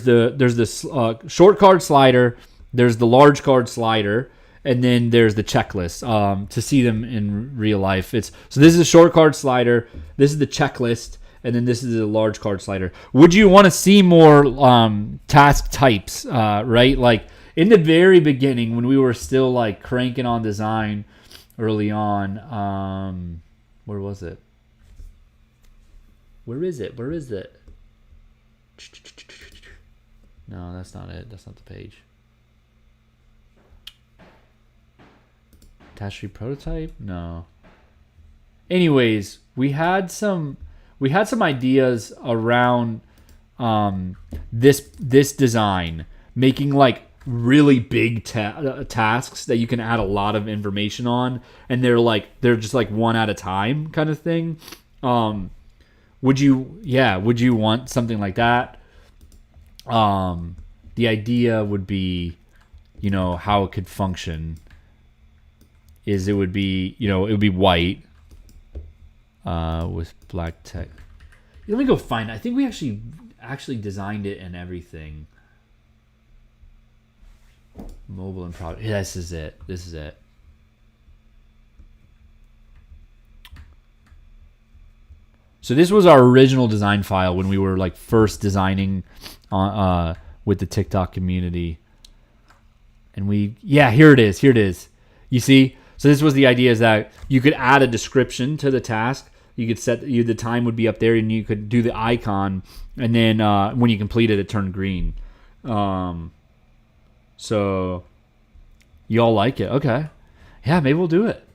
the short card slider, there's the large card slider, and then there's the checklist. To see them in real life, so this is a short card slider, this is the checklist, and then this is the large card slider. Would you want to see more task types? Right, like in the very beginning when we were still like cranking on design early on. Where was it? Where is it? No, that's not it. That's not the page. Task tree prototype? No. Anyways, we had some ideas around this design, making like really big tasks that you can add a lot of information on, and they're just like one at a time kind of thing. Would you want something like that? The idea would be, you know, how it could function is it would be white. with black tech. Let me go find it. I think we actually designed it and everything. Mobile and product. Yeah, this is it. This is it. So this was our original design file when we were like first designing with the TikTok community. And here it is. Here it is. You see? So this was the idea, is that you could add a description to the task. You could set the time would be up there, and you could do the icon, and then when you complete it, it turned green. So y'all like it? Okay. Yeah, maybe we'll do it.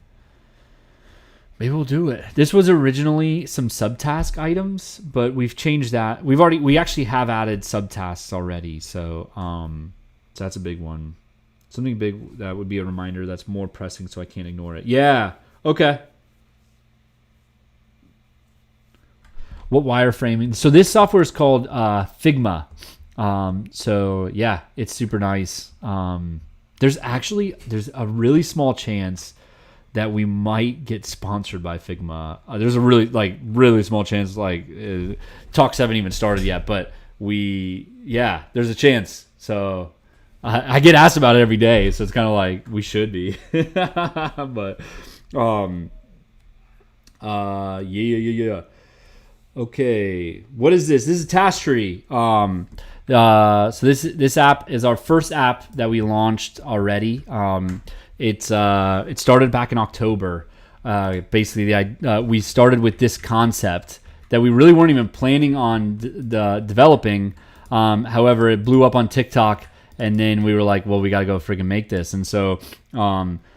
Maybe we'll do it. This was originally some subtask items, but we've changed that. We actually have added subtasks already, so that's a big one. Something big that would be a reminder that's more pressing, so I can't ignore it. Yeah. Okay. What wireframing? So this software is called Figma. So yeah, it's super nice. There's a really small chance that we might get sponsored by Figma. There's a really small chance. Talks haven't even started yet, but there's a chance. So I get asked about it every day, so it's kind of like we should be. But yeah. Okay, what is this? This is Tastry. So this app is our first app that we launched already. It started back in October. Basically, we started with this concept that we really weren't even planning on developing. However, it blew up on TikTok, and then we were like, well, we got to go friggin' make this. And so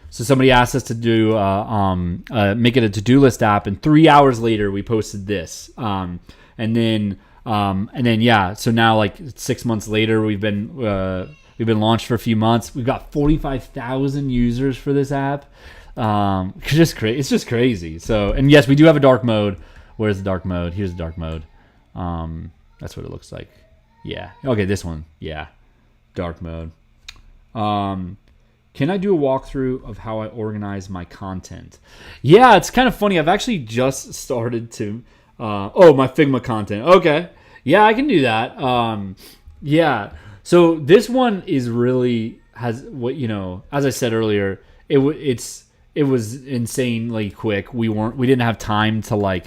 somebody asked us to do make it a to-do list app, and 3 hours later we posted this. So now, like 6 months later, we've been launched for a few months. We've got 45,000 users for this app. It's just crazy. So, and yes, we do have a dark mode. Where's the dark mode? Here's the dark mode. That's what it looks like. Yeah. Okay, this one. Yeah. Dark mode. Can I do a walkthrough of how I organize my content? Yeah, it's kind of funny. I've actually just started to my Figma content. Okay. Yeah, I can do that. Yeah. So this one is really has what, as I said earlier, it was insanely quick. We didn't have time to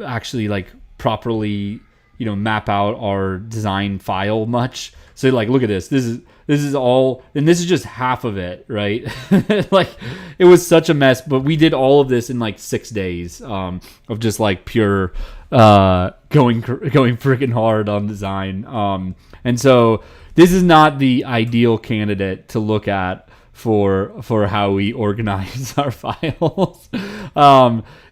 actually properly, map out our design file much. So look at this. This is all, and this is just half of it, right? It was such a mess, but we did all of this in 6 days of just pure going freaking hard on design. And so this is not the ideal candidate to look at for how we organize our files.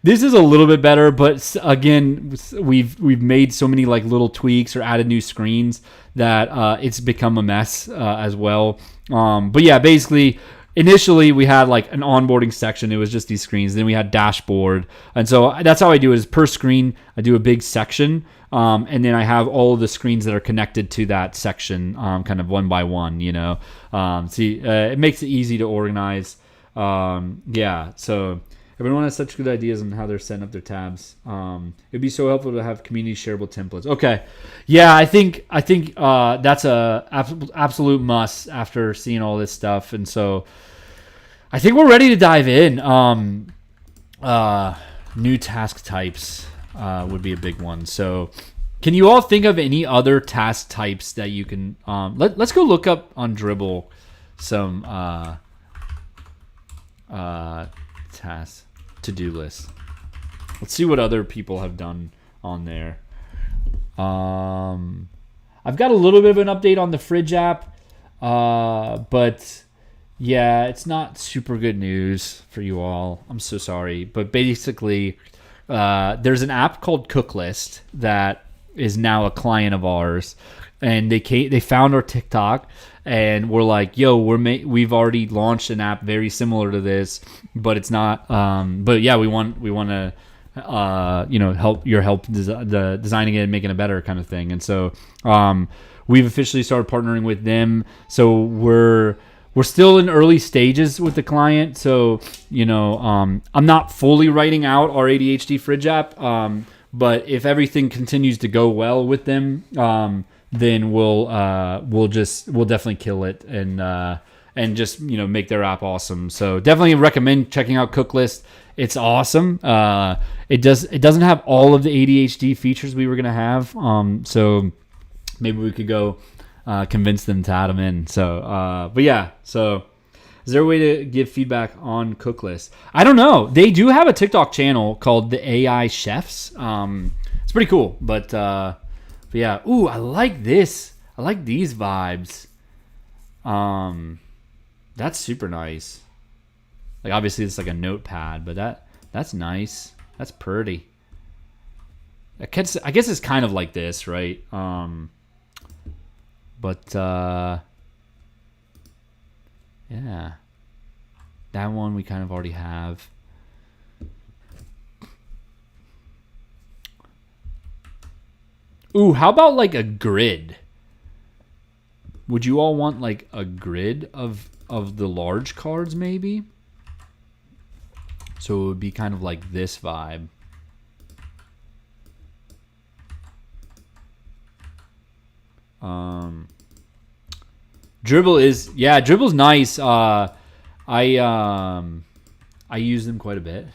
This is a little bit better, but again, we've made so many little tweaks or added new screens that it's become a mess as well. But yeah, basically, initially we had an onboarding section. It was just these screens. Then we had dashboard, and so that's how I do it. Is per screen I do a big section, and then I have all of the screens that are connected to that section, kind of one by one. It makes it easy to organize. Yeah, so everyone has such good ideas on how they're setting up their tabs. It'd be so helpful to have community shareable templates. Okay, yeah, I think that's a absolute must after seeing all this stuff, and so I think we're ready to dive in. New task types would be a big one. So, can you all think of any other task types that you can? Let's go look up on Dribbble some tasks. To-do list. Let's see what other people have done on there. I've got a little bit of an update on the Fridge app, but yeah, it's not super good news for you all. I'm so sorry, but basically, there's an app called Cooklist that is now a client of ours, and they found our TikTok. And we're like, yo, we've already launched an app very similar to this, but it's not. But yeah, we want to, help designing it and making it better kind of thing. And so we've officially started partnering with them. So we're we're still in early stages with the client, so I'm not fully writing out our ADHD fridge app. But if everything continues to go well with them, then we'll definitely kill it and just make their app awesome. So definitely recommend checking out CookList. It's awesome. It doesn't have all of the ADHD features we were gonna have. So maybe we could go convince them to add them in. So but yeah. So is there a way to give feedback on CookList? I don't know. They do have a TikTok channel called the AI Chefs. It's pretty cool. But yeah. Ooh, I like this. I like these vibes. That's super nice. Like obviously it's like a notepad, but that's nice. That's pretty. I guess it's kind of like this, right? But yeah. That one we kind of already have. Ooh, how about like a grid? Would you all want like a grid of the large cards maybe? So it would be kind of like this vibe. Dribble's nice. I use them quite a bit.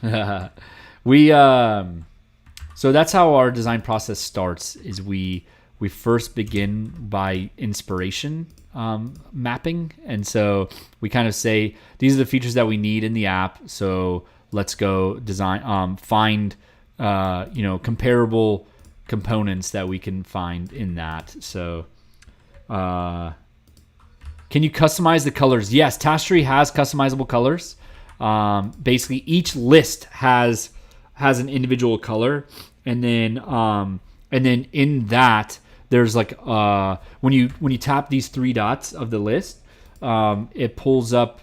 So that's how our design process starts. Is we first begin by inspiration mapping, and so we kind of say these are the features that we need in the app. So let's go design, find comparable components that we can find in that. So can you customize the colors? Yes, Tasty has customizable colors. Basically, each list has an individual color, and then in that there's like when you tap these three dots of the list, it pulls up.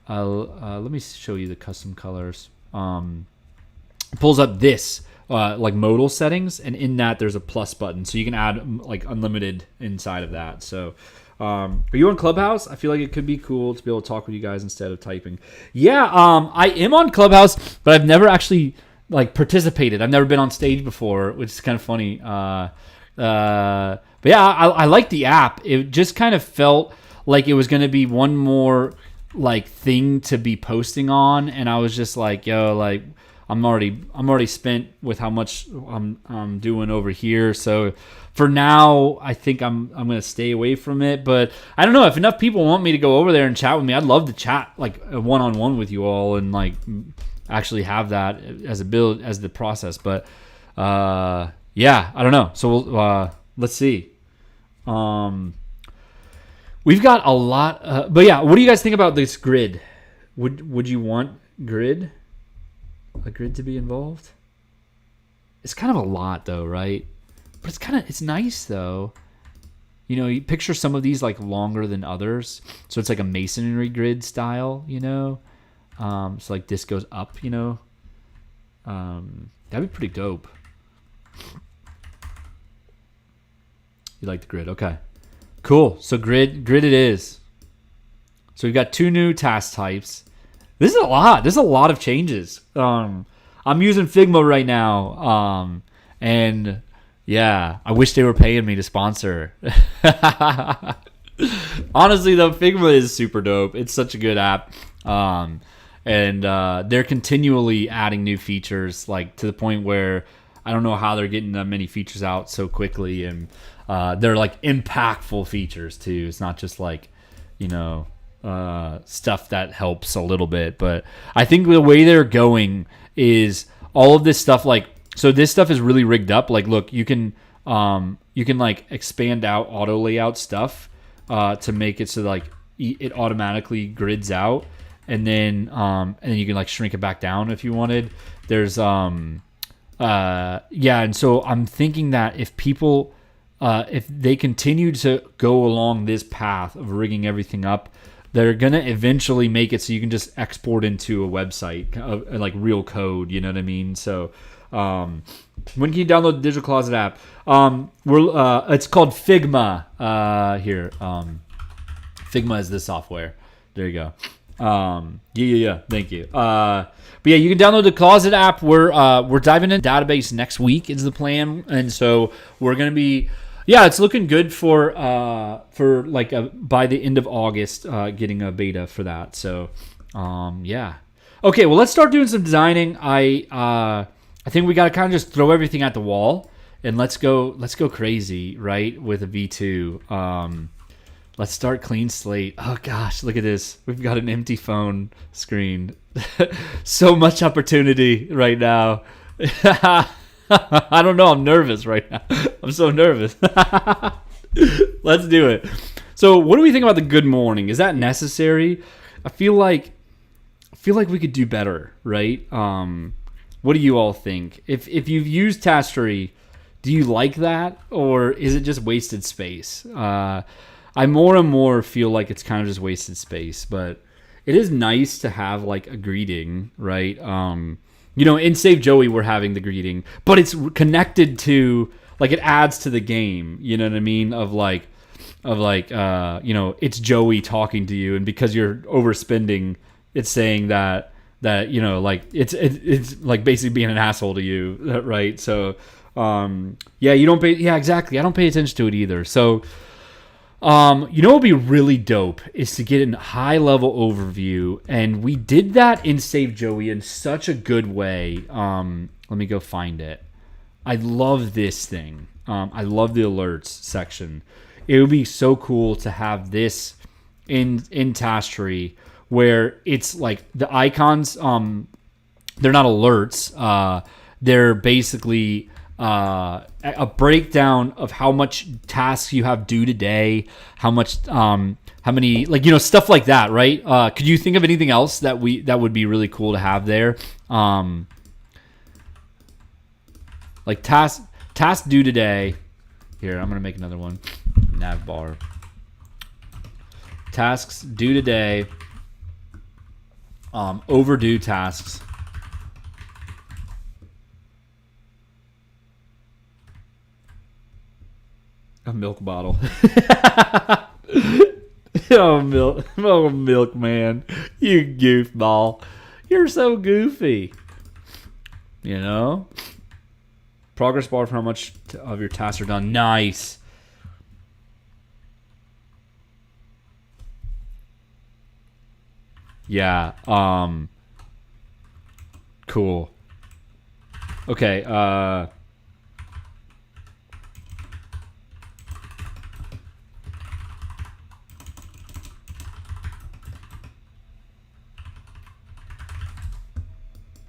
Let me show you the custom colors. It pulls up this like modal settings, and in that there's a plus button, so you can add like unlimited inside of that. So. Are you on Clubhouse? I feel like it could be cool to be able to talk with you guys instead of typing. Yeah, I am on Clubhouse, but I've never actually like participated. I've never been on stage before, which is kind of funny. But yeah, I like the app. It just kind of felt like it was going to be one more like thing to be posting on, and I was just like, yo, like I'm already spent with how much I'm doing over here. So for now, I think I'm gonna stay away from it. But I don't know, if enough people want me to go over there and chat with me, I'd love to chat like one-on-one with you all and like actually have that as the process. But yeah, I don't know. So let's see. We've got a lot, but yeah, what do you guys think about this grid? Would you want a grid to be involved? It's kind of a lot though, right? But it's nice though. You picture some of these like longer than others, so it's like a masonry grid style. So like this goes up. That'd be pretty dope. You like the grid? Okay, cool. So grid it is. So we've got 2 new task types. This is a lot. There's a lot of changes. I'm using Figma right now, and yeah, I wish they were paying me to sponsor. Honestly, though, Figma is super dope. It's such a good app, and they're continually adding new features, like to the point where I don't know how they're getting that many features out so quickly, and they're like impactful features too. It's not just like stuff that helps a little bit, but I think the way they're going is all of this stuff, like, so this stuff is really rigged up. Like, look, you can like expand out auto layout stuff to make it so like it automatically grids out, and then you can like shrink it back down if you wanted. There's and so I'm thinking that if people if they continue to go along this path of rigging everything up, they're going to eventually make it so you can just export into a website, like real code, you know what I mean? So when can you download the Digital Closet app? It's called Figma here. Figma is the software. There you go. Yeah. Thank you. But yeah, you can download the Closet app. We're diving into database next week is the plan, and so we're gonna be. Yeah, it's looking good for like by the end of August, getting a beta for that. So, yeah. Okay, well, let's start doing some designing. I think we got to kind of just throw everything at the wall and let's go crazy, right? With a V2. Let's start clean slate. Oh gosh, look at this. We've got an empty phone screen. So much opportunity right now. I don't know. I'm nervous right now. I'm so nervous. Let's do it. So, what do we think about the good morning? Is that necessary? I feel like we could do better, right? What do you all think? If you've used Tastery, do you like that, or is it just wasted space? I more and more feel like it's kind of just wasted space, but it is nice to have like a greeting, right? In Save Joey, we're having the greeting, but it's connected to, like, it adds to the game. You know what I mean? Of like, it's Joey talking to you, and because you're overspending, it's saying that like it's like basically being an asshole to you, right? So, you don't pay. Yeah, exactly. I don't pay attention to it either. So, what would be really dope is to get a high level overview, and we did that in Save Joey in such a good way. Let me go find it. I love this thing. I love the alerts section. It would be so cool to have this in Tastery, where it's like the icons. They're not alerts. They're basically a breakdown of how much tasks you have due today, how many, like, stuff like that, right? Could you think of anything else that would be really cool to have there? Like task due today. Here, I'm gonna make another one. Nav bar. Tasks due today. Overdue tasks. A milk bottle. Oh, milk man. You goofball. You're so goofy. Progress bar for how much of your tasks are done. Nice. Yeah. Cool. Okay.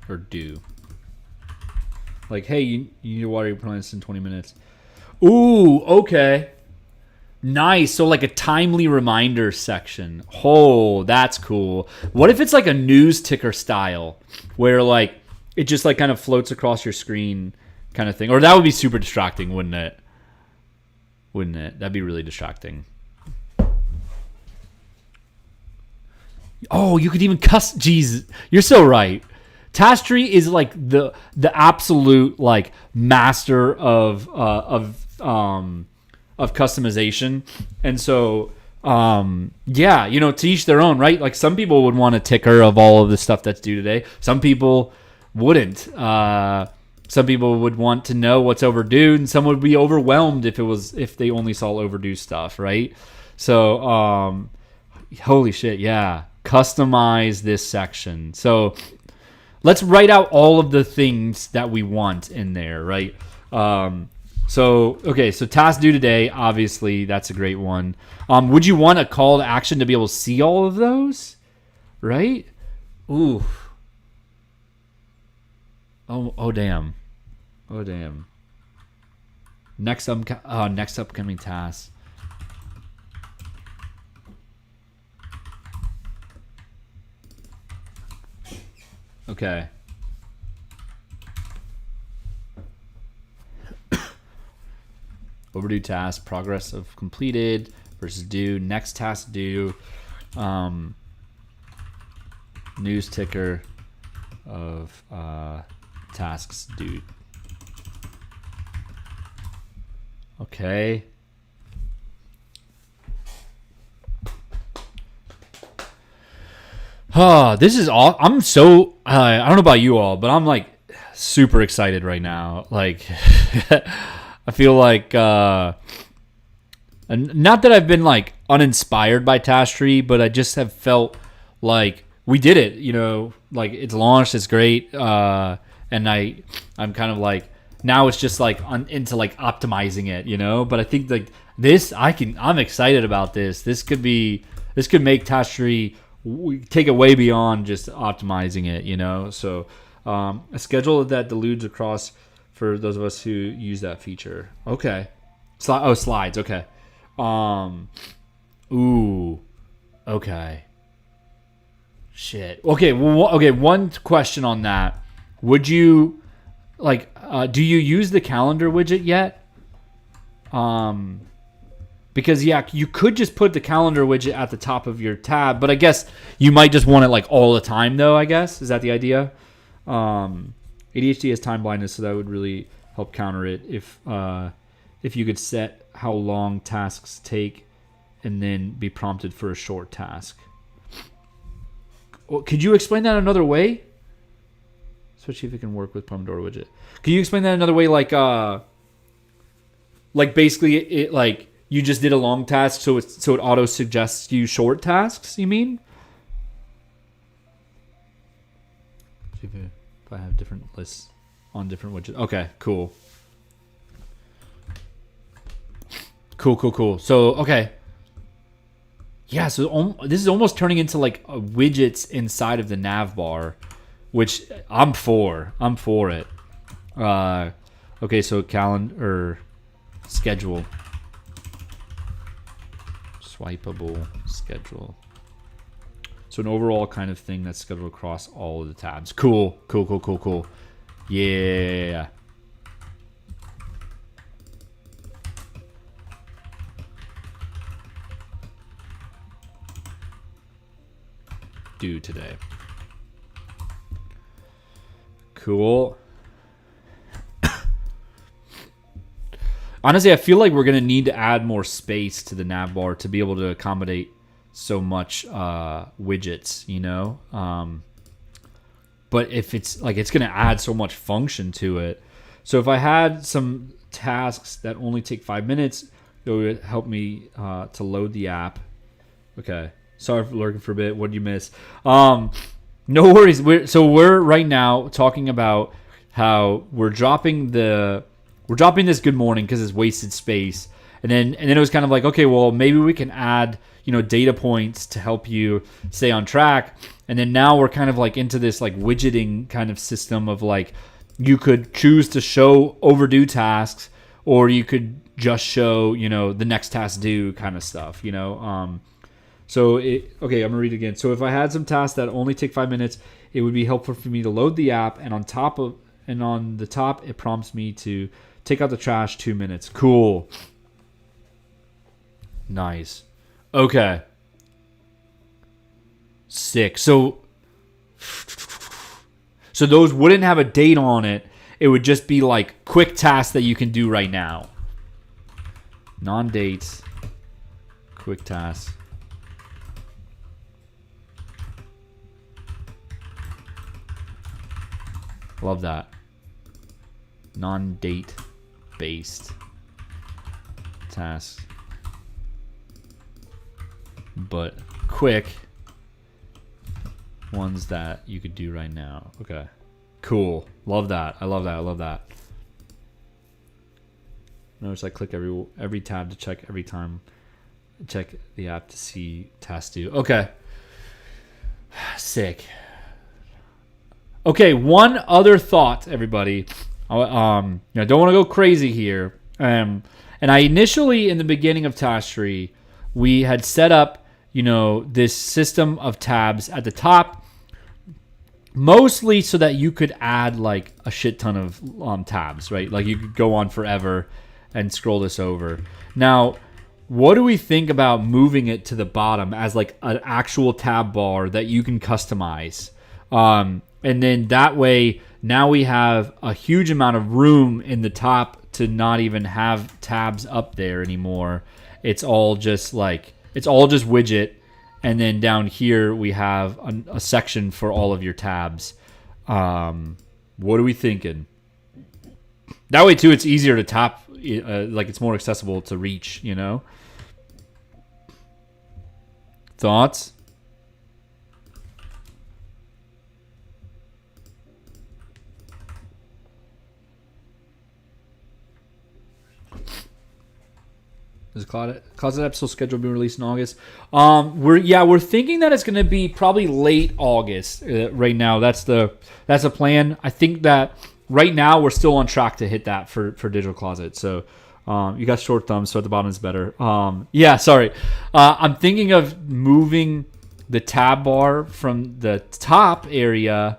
Or do. Like, hey, you need to water your plants in 20 minutes. Ooh, okay. Nice. So like a timely reminder section. Oh, that's cool. What if it's like a news ticker style where like it just like kind of floats across your screen kind of thing? Or that would be super distracting, wouldn't it? Wouldn't it? That'd be really distracting. Oh, you could even Jeez, you're so right. Tastery is like the absolute like master of customization, and so to each their own, right? Like some people would want a ticker of all of the stuff that's due today. Some people wouldn't. Some people would want to know what's overdue, and some would be overwhelmed if they only saw overdue stuff, right? So holy shit, yeah. Customize this section. So let's write out all of the things that we want in there, right? So task due today, obviously, that's a great one. Would you want a call to action to be able to see all of those? Right? Ooh. Oh damn. Oh damn. Next upcoming task. Okay. Overdue task, progress of completed versus due, next task due, news ticker of tasks due. Okay. This is all. I'm so. I don't know about you all, but I'm like super excited right now. Like, I feel like, and not that I've been like uninspired by Task but I just have felt like we did it. You know, like it's launched, it's great, and I'm kind of like now it's just like into like optimizing it. You know, but I think like this, I'm excited about this. This could make Task we take it way beyond just optimizing it, you know. So a schedule that deludes across for those of us who use that feature. Okay, slides. Okay. Ooh. Okay. Shit. Okay. Well. Okay. One question on that. Would you like? Do you use the calendar widget yet? Because yeah, you could just put the calendar widget at the top of your tab, but I guess you might just want it like all the time though, I guess. Is that the idea? ADHD has time blindness, so that would really help counter it if you could set how long tasks take and then be prompted for a short task. Well, could you explain that another way? Especially if it can work with Pomodoro widget. Can you explain that another way like basically it like you just did a long task, so it auto suggests you short tasks. You mean? See if I have different lists on different widgets. Okay, cool. Cool. So okay, yeah. So this is almost turning into like widgets inside of the nav bar, which I'm for. I'm for it. Okay, so calendar schedule. Swipeable schedule. So an overall kind of thing that's scheduled across all of the tabs. Cool. Yeah. Due today. Cool. Honestly, I feel like we're going to need to add more space to the nav bar to be able to accommodate so much widgets, you know? But if it's like, it's going to add so much function to it. So if I had some tasks that only take 5 minutes, it would help me to load the app. Okay. Sorry for lurking for a bit. What did you miss? No worries. We're right now talking about how we're dropping this good morning because it's wasted space. And then it was kind of like, okay, well, maybe we can add, you know, data points to help you stay on track. And then now we're kind of like into this like widgeting kind of system of like, you could choose to show overdue tasks, or you could just show, you know, the next task due kind of stuff, you know? Okay, I'm gonna read it again. So if I had some tasks that only take 5 minutes, it would be helpful for me to load the app, and on the top, it prompts me to take out the trash 2 minutes. Cool. Nice. Okay. Sick. So those wouldn't have a date on it. It would just be like quick tasks that you can do right now. Non-dates. Quick tasks. Love that. Non-date based tasks, but quick ones that you could do right now. Okay, cool. Love that. I love that. Notice I click every tab to check every time. Check the app to see tasks due. Okay, sick. Okay, one other thought, everybody. Don't want to go crazy here. And I initially, in the beginning of Task, we had set up, you know, this system of tabs at the top, mostly so that you could add like a shit ton of tabs, right? Like you could go on forever and scroll this over. Now, what do we think about moving it to the bottom as like an actual tab bar that you can customize? And then that way, now we have a huge amount of room in the top to not even have tabs up there anymore. It's all just widget, And then down here we have a section for all of your tabs. What are we thinking? That way too, it's easier to tap. Like it's more accessible to reach. You know. Thoughts? Is Closet episode scheduled to be released in August? We're thinking that it's going to be probably late August. Right now, that's a plan. I think that right now we're still on track to hit that for Digital Closet. So you got short thumbs, so at the bottom is better. Sorry. I'm thinking of moving the tab bar from the top area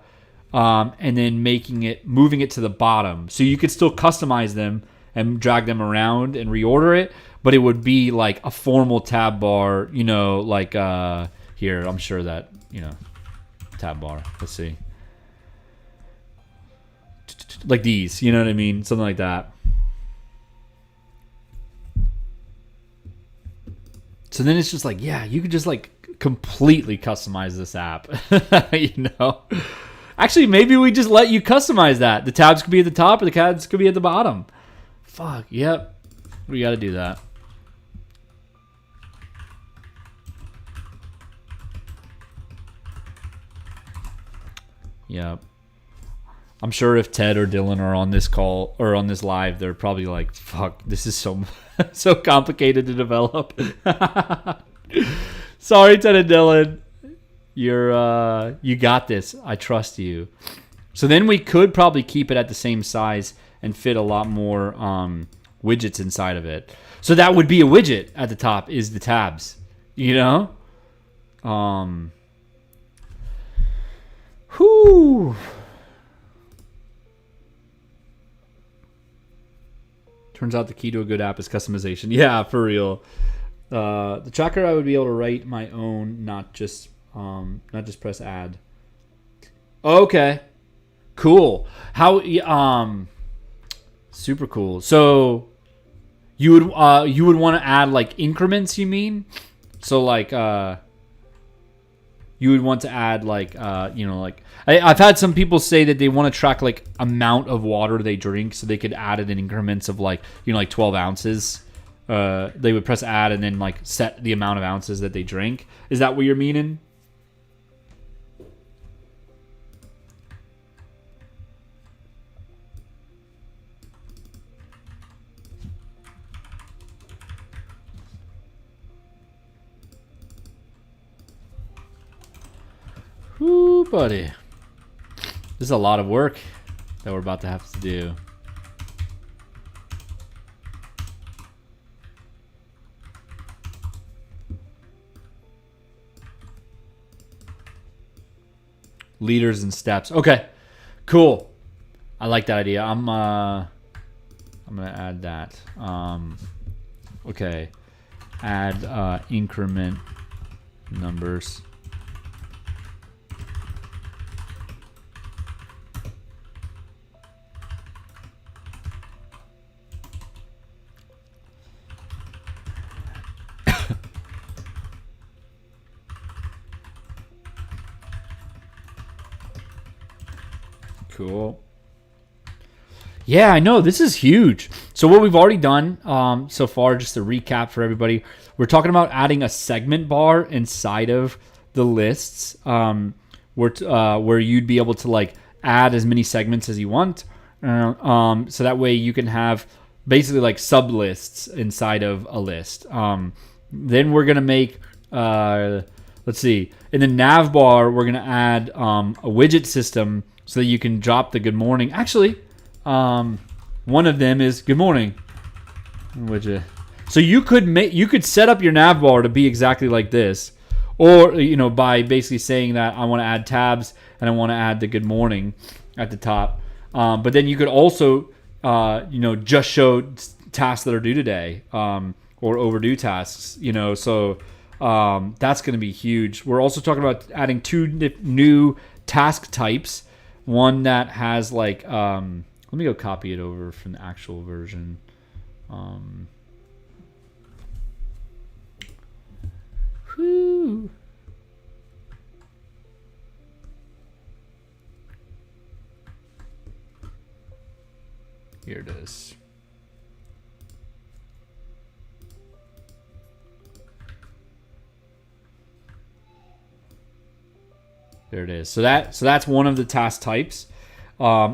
and then moving it to the bottom, so you could still customize them and drag them around and reorder it. But it would be like a formal tab bar, you know, like here. I'm sure that, you know, tab bar. Let's see. Like these, you know what I mean? Something like that. So then it's just like, yeah, you could just like completely customize this app, you know? Actually, maybe we just let you customize that. The tabs could be at the top or the tabs could be at the bottom. Fuck, yep. We got to do that. Yeah. I'm sure if Ted or Dylan are on this call or on this live, they're probably like, fuck, this is so so complicated to develop. Sorry, Ted and Dylan. You got this. I trust you. So then we could probably keep it at the same size and fit a lot more widgets inside of it. So that would be a widget at the top is the tabs, you know? Whew. Turns out the key to a good app is customization. Yeah, for real. The tracker, I would be able to write my own, not just press add. Okay, cool. How? Super cool. So you would want to add like increments. You mean? So like you would want to add like like I've had some people say that they want to track like amount of water they drink, so they could add it in increments of like like 12 ounces. They would press add and then like set the amount of ounces that they drink. Is that what you're meaning? Ooh, buddy. This is a lot of work that we're about to have to do. Leaders and steps. Okay, cool. I like that idea. I'm gonna add that. Okay, add increment numbers. Cool. Yeah, I know. This is huge. So what we've already done so far, just to recap for everybody, we're talking about adding a segment bar inside of the lists where you'd be able to like add as many segments as you want. So that way you can have basically like sub lists inside of a list. Then we're going to make, let's see, in the nav bar, we're going to add a widget system so that you can drop the good morning. Actually, one of them is good morning widget. So you could set up your nav bar to be exactly like this, or by basically saying that I want to add tabs and I want to add the good morning at the top. But then you could also just show tasks that are due today or overdue tasks. So that's going to be huge. We're also talking about adding 2 new task types. One that has like, let me go copy it over from the actual version. Here it is. There it is. So that's one of the task types.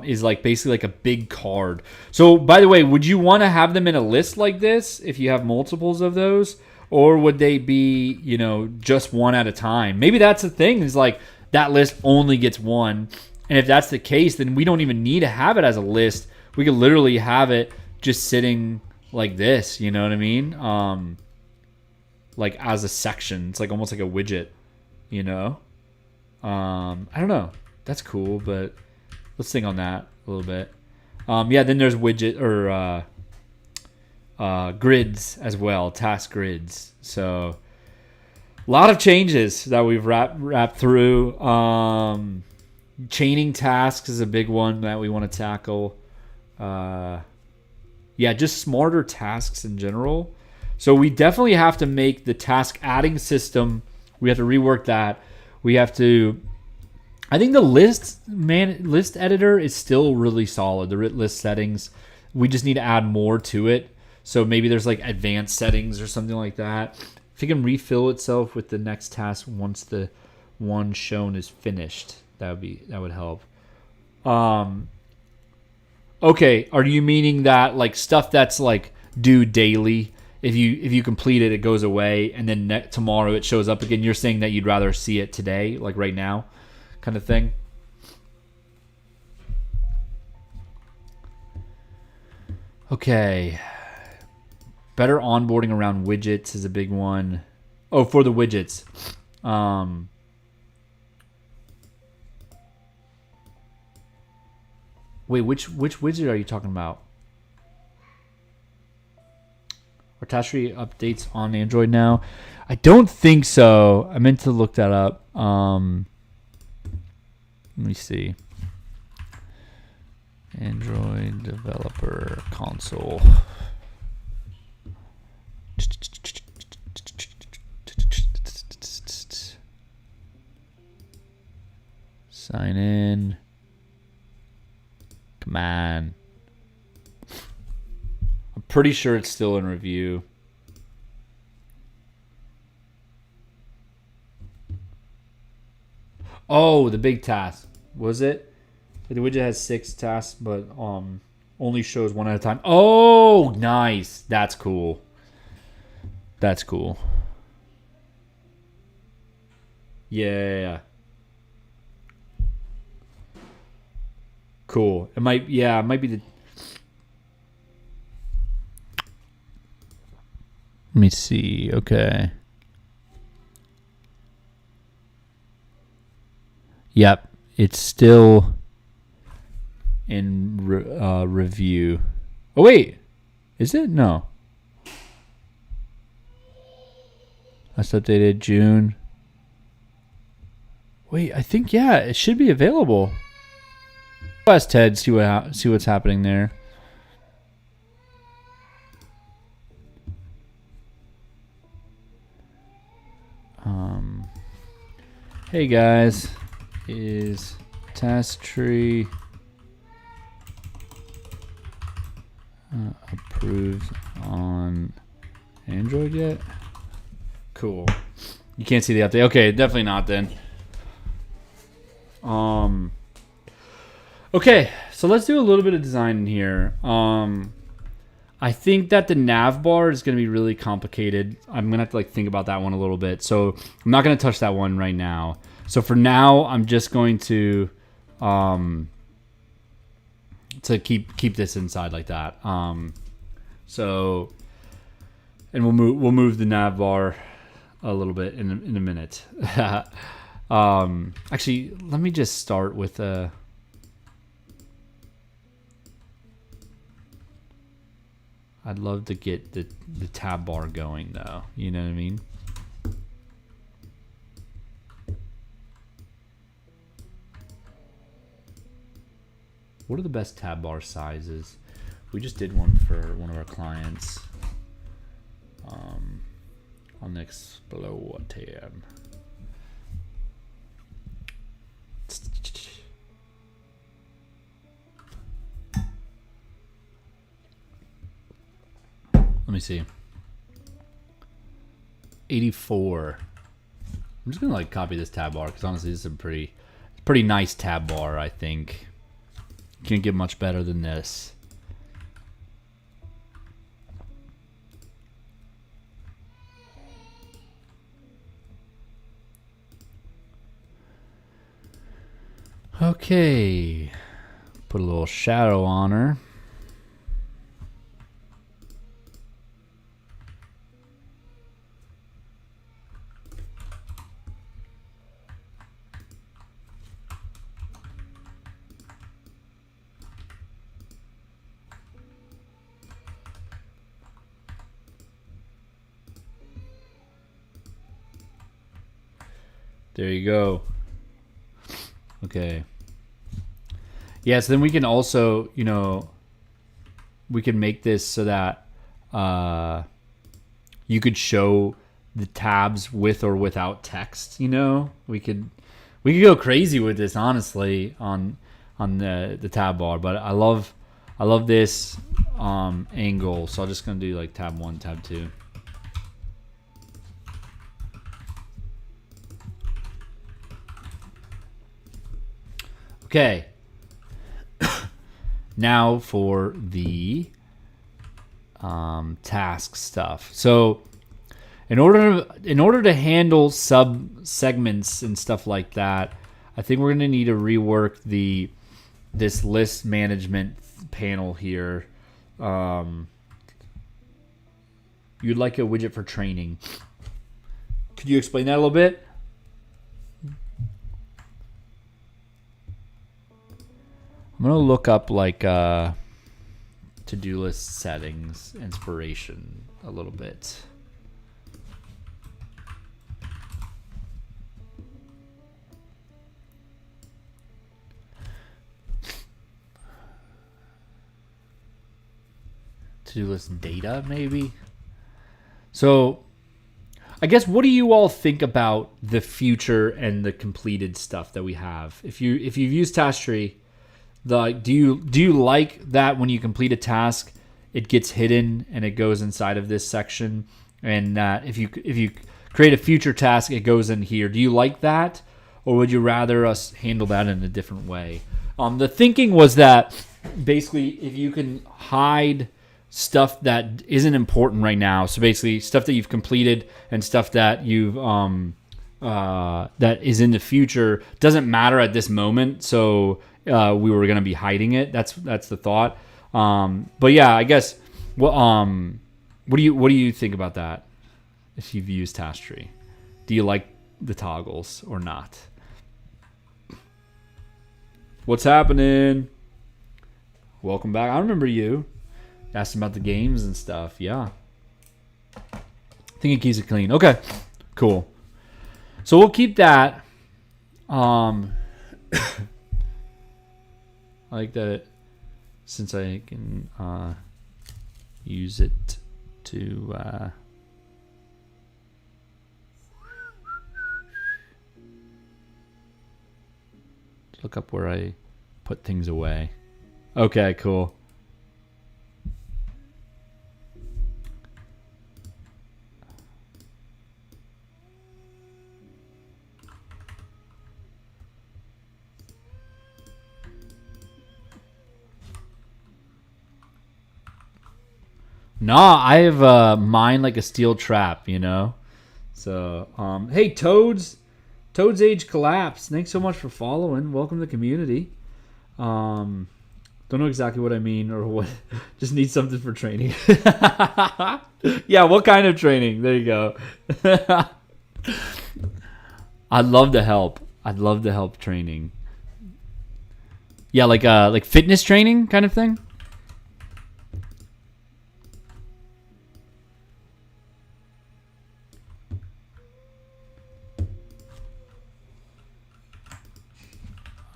Is like basically like a big card. So by the way, would you want to have them in a list like this if you have multiples of those? Or would they be, just one at a time? Maybe that's the thing, is like that list only gets one. And if that's the case, then we don't even need to have it as a list. We could literally have it just sitting like this, you know what I mean? Like as a section. It's like almost like a widget, I don't know. That's cool, but let's think on that a little bit. Then there's widget or grids as well, task grids. So a lot of changes that we've wrapped through. Chaining tasks is a big one that we want to tackle. Just smarter tasks in general. So we definitely have to make the task adding system. We have to rework that. We have to. I think the list editor is still really solid. The list settings, we just need to add more to it. So maybe there's like advanced settings or something like that. If it can refill itself with the next task once the one shown is finished, that would help. Okay, are you meaning that like stuff that's like due daily? If you complete it, it goes away, and then tomorrow it shows up again. You're saying that you'd rather see it today, like right now, kind of thing. Okay. Better onboarding around widgets is a big one. Oh, for the widgets. Wait, which widget are you talking about? Are Tasri updates on Android now? I don't think so. I meant to look that up. Let me see. Android Developer Console. Sign in. Come on. I'm pretty sure it's still in review. Oh, the big task. Was it? The widget has 6 tasks, but only shows one at a time. Oh, nice. That's cool. That's cool. Yeah. Cool. It might be the. Let me see. Okay. Yep. It's still in review. Oh, wait. Is it? No. That's updated June. Wait, I think, it should be available. Ask Ted, see what's happening there. Hey guys, is task tree approved on Android yet? Cool. You can't see the update. Okay, definitely not then. Okay, so let's do a little bit of design in here. I think that the nav bar is going to be really complicated. I'm going to have to think about that one a little bit. So I'm not going to touch that one right now. So for now, I'm just going to keep this inside like that. And we'll move the nav bar a little bit in a minute. Actually, let me just start with a. I'd love to get the tab bar going though. You know what I mean? What are the best tab bar sizes? We just did one for one of our clients. On Explore tab. Let me see. 84. I'm just gonna like copy this tab bar because honestly, this is a pretty nice tab bar. I think can't get much better than this. Okay, put a little shadow on her. There you go. Okay. Yeah, so then we can also, you know, we can make this so that you could show the tabs with or without text, you know? We could go crazy with this, honestly, on the tab bar, but I love this angle, so I'm just gonna do like tab 1, tab 2. Okay. Now for the task stuff. So in order to handle sub segments and stuff like that, I think we're gonna need to rework this list management panel here. You'd like a widget for training. Could you explain that a little bit? I'm gonna look up like to-do list settings, inspiration a little bit. To-do list data, maybe. So I guess, what do you all think about the future and the completed stuff that we have? If you've used Tasktree, do you like that when you complete a task, it gets hidden and it goes inside of this section, and that if you create a future task, it goes in here? Do you like that, or would you rather us handle that in a different way? The thinking was that basically, if you can hide stuff that isn't important right now, so basically stuff that you've completed and stuff that you've that is in the future doesn't matter at this moment, so we were going to be hiding it. That's the thought. But yeah, I guess what do you think about that? If you've used Tasktree, do you like the toggles or not? What's happening? Welcome back. I remember you asking about the games and stuff. Yeah, I think it keeps it clean. Okay, cool. So we'll keep that. I like that since I can use it to look up where I put things away. Okay, cool. Nah, I have mine like a steel trap, you know? So, hey, Toad's Age Collapse. Thanks so much for following. Welcome to the community. Don't know exactly what I mean or what. Just need something for training. Yeah, what kind of training? There you go. I'd love to help. I'd love to help training. Yeah, like fitness training kind of thing.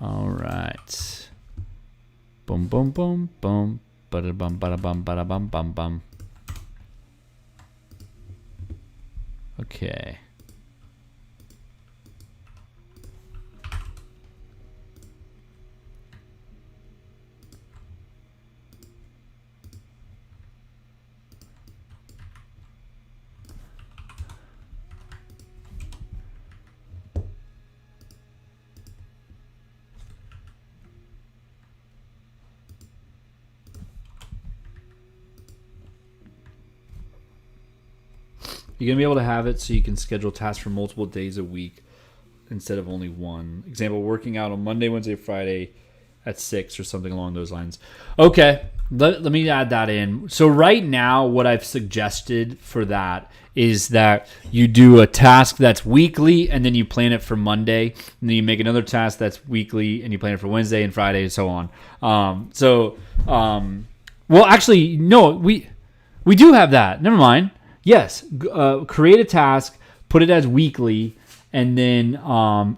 All right. Boom, boom, boom, boom. Bada bum, bada bum, bada bum, bum, bum. Okay. You're gonna be able to have it so you can schedule tasks for multiple days a week instead of only one. Example: working out on Monday, Wednesday, Friday at 6 or something along those lines. Okay, let me add that in. So right now, what I've suggested for that is that you do a task that's weekly and then you plan it for Monday, and then you make another task that's weekly and you plan it for Wednesday and Friday and so on. Well, actually, no, we do have that. Never mind. Yes, create a task, put it as weekly, and then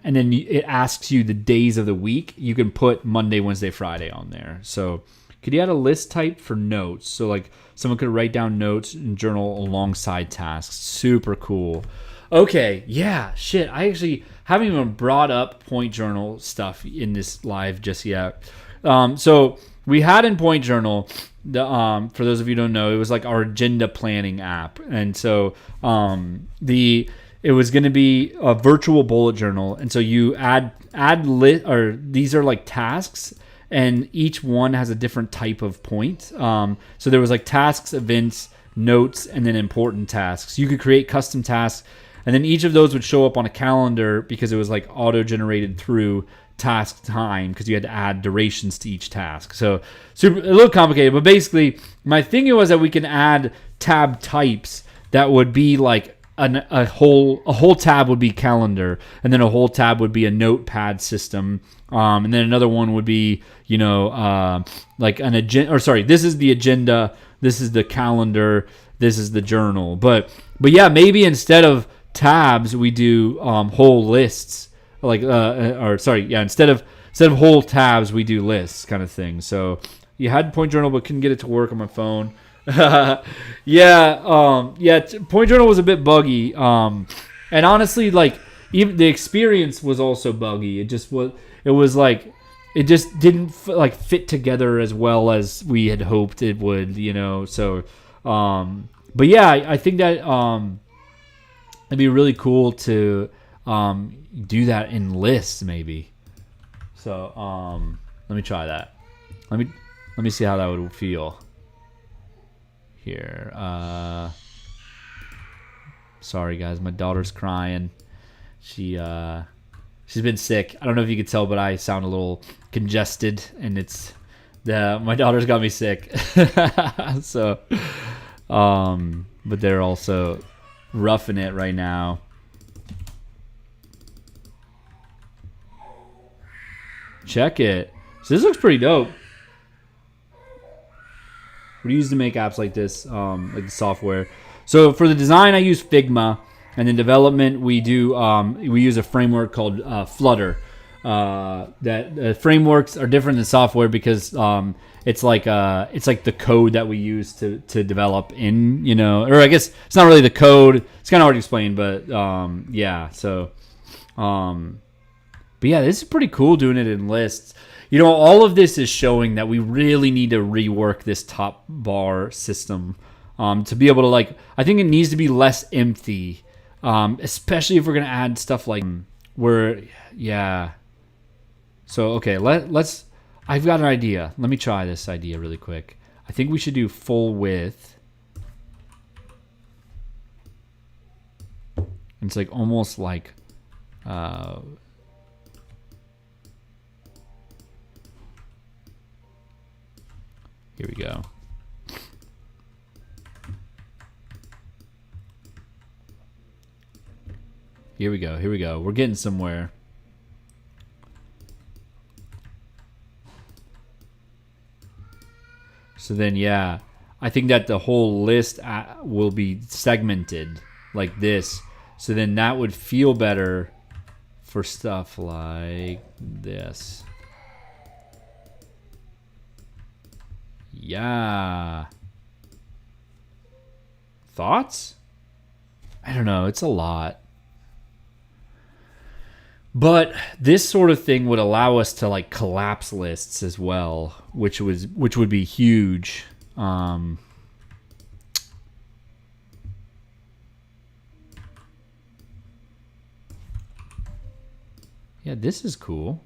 it asks you the days of the week. You can put Monday, Wednesday, Friday on there. So could you add a list type for notes? So like someone could write down notes and journal alongside tasks. Super cool. Okay, yeah, shit. I actually haven't even brought up Point Journal stuff in this live just yet. So we had in Point Journal, for those of you who don't know, it was like our agenda planning app. And so it was going to be a virtual bullet journal, and so you add or these are like tasks, and each one has a different type of point. So there was like tasks, events, notes, and then important tasks. You could create custom tasks, and then each of those would show up on a calendar because it was like auto-generated through task time because you had to add durations to each task. So a little complicated, but basically my thinking was that we can add tab types that would be like a whole tab would be calendar, and then a whole tab would be a notepad system, and then another one would be like an agenda. Or sorry, this is the agenda, this is the calendar, this is the journal. But yeah, maybe instead of tabs we do whole lists. Instead of whole tabs we do lists kind of thing. So you had Point Journal but couldn't get it to work on my phone. Point Journal was a bit buggy, and honestly, like even the experience was also buggy. It just didn't fit together as well as we had hoped it would, So, but yeah, I think that it'd be really cool to do that in lists maybe. So let me try that. Let me see how that would feel. Here. Sorry guys, my daughter's crying. She's been sick. I don't know if you could tell, but I sound a little congested, and my daughter's got me sick. So but they're also roughing it right now. Check it. So this looks pretty dope. We use to make apps like this, like the software. So for the design, I use Figma, and in development, we use a framework called Flutter. That frameworks are different than software because it's like the code that we use to develop in, or I guess it's not really the code. It's kind of hard to explain, but yeah. So, but yeah, this is pretty cool doing it in lists. All of this is showing that we really need to rework this top bar system to be able to I think it needs to be less empty, especially if we're going to add stuff like yeah. So, okay, let's, I've got an idea. Let me try this idea really quick. I think we should do full width. It's like almost like, here we go. Here we go. Here we go. We're getting somewhere. So then, yeah, I think that the whole list will be segmented like this. So then that would feel better for stuff like this. Yeah. Thoughts? I don't know. It's a lot. But this sort of thing would allow us to collapse lists as well, which would be huge. Yeah, this is cool.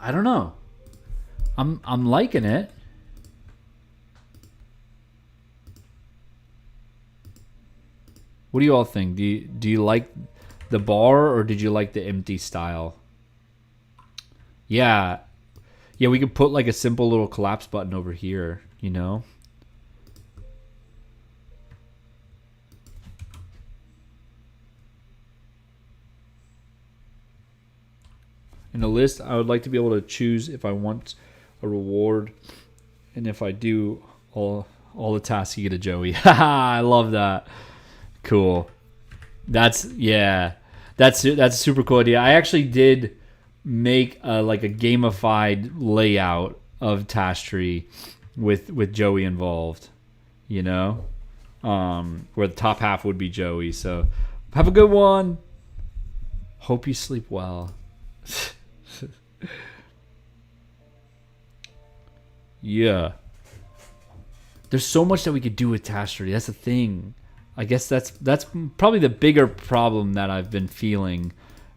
I don't know. I'm liking it. What do you all think? Do you like the bar or did you like the empty style? Yeah. Yeah, we could put like a simple little collapse button over here, you know? In a list, I would like to be able to choose if I want a reward, and if I do all the tasks, you get a Joey. I love that. Cool. That's a super cool idea. I actually did make like a gamified layout of Task with Joey involved. You know, where the top half would be Joey. So have a good one. Hope you sleep well. Yeah. There's so much that we could do with Tastery. That's the thing. I guess that's probably the bigger problem that I've been feeling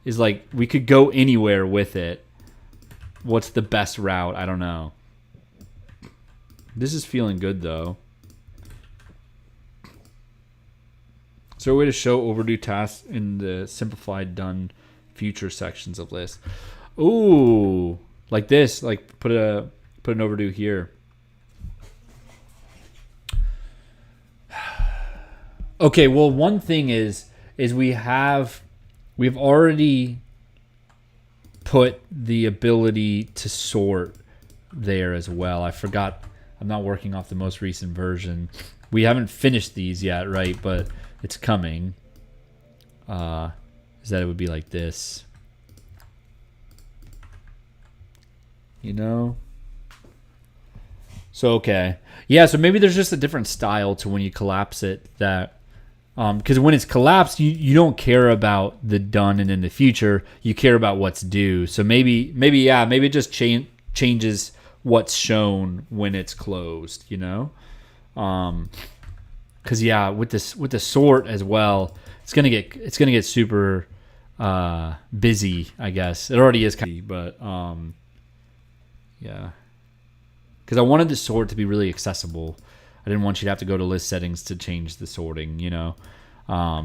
is like we could go anywhere with it. What's the best route? I don't know. This is feeling good though. Is there a way to show overdue tasks in the simplified done future sections of list? Ooh, like this. Like put an overdue here. Okay, well, one thing is we've already put the ability to sort there as well. I forgot. I'm not working off the most recent version. We haven't finished these yet, right? But it's coming. Is that it would be like this. You know? So, okay. Yeah, so maybe there's just a different style to when you collapse it that... because when it's collapsed, you don't care about the done and in the future. You care about what's due. So maybe it just changes what's shown when it's closed. You know, because with the sort as well, it's gonna get super busy. I guess it already is kind of, but yeah, because I wanted the sort to be really accessible. I didn't want you to have to go to list settings to change the sorting, you know. I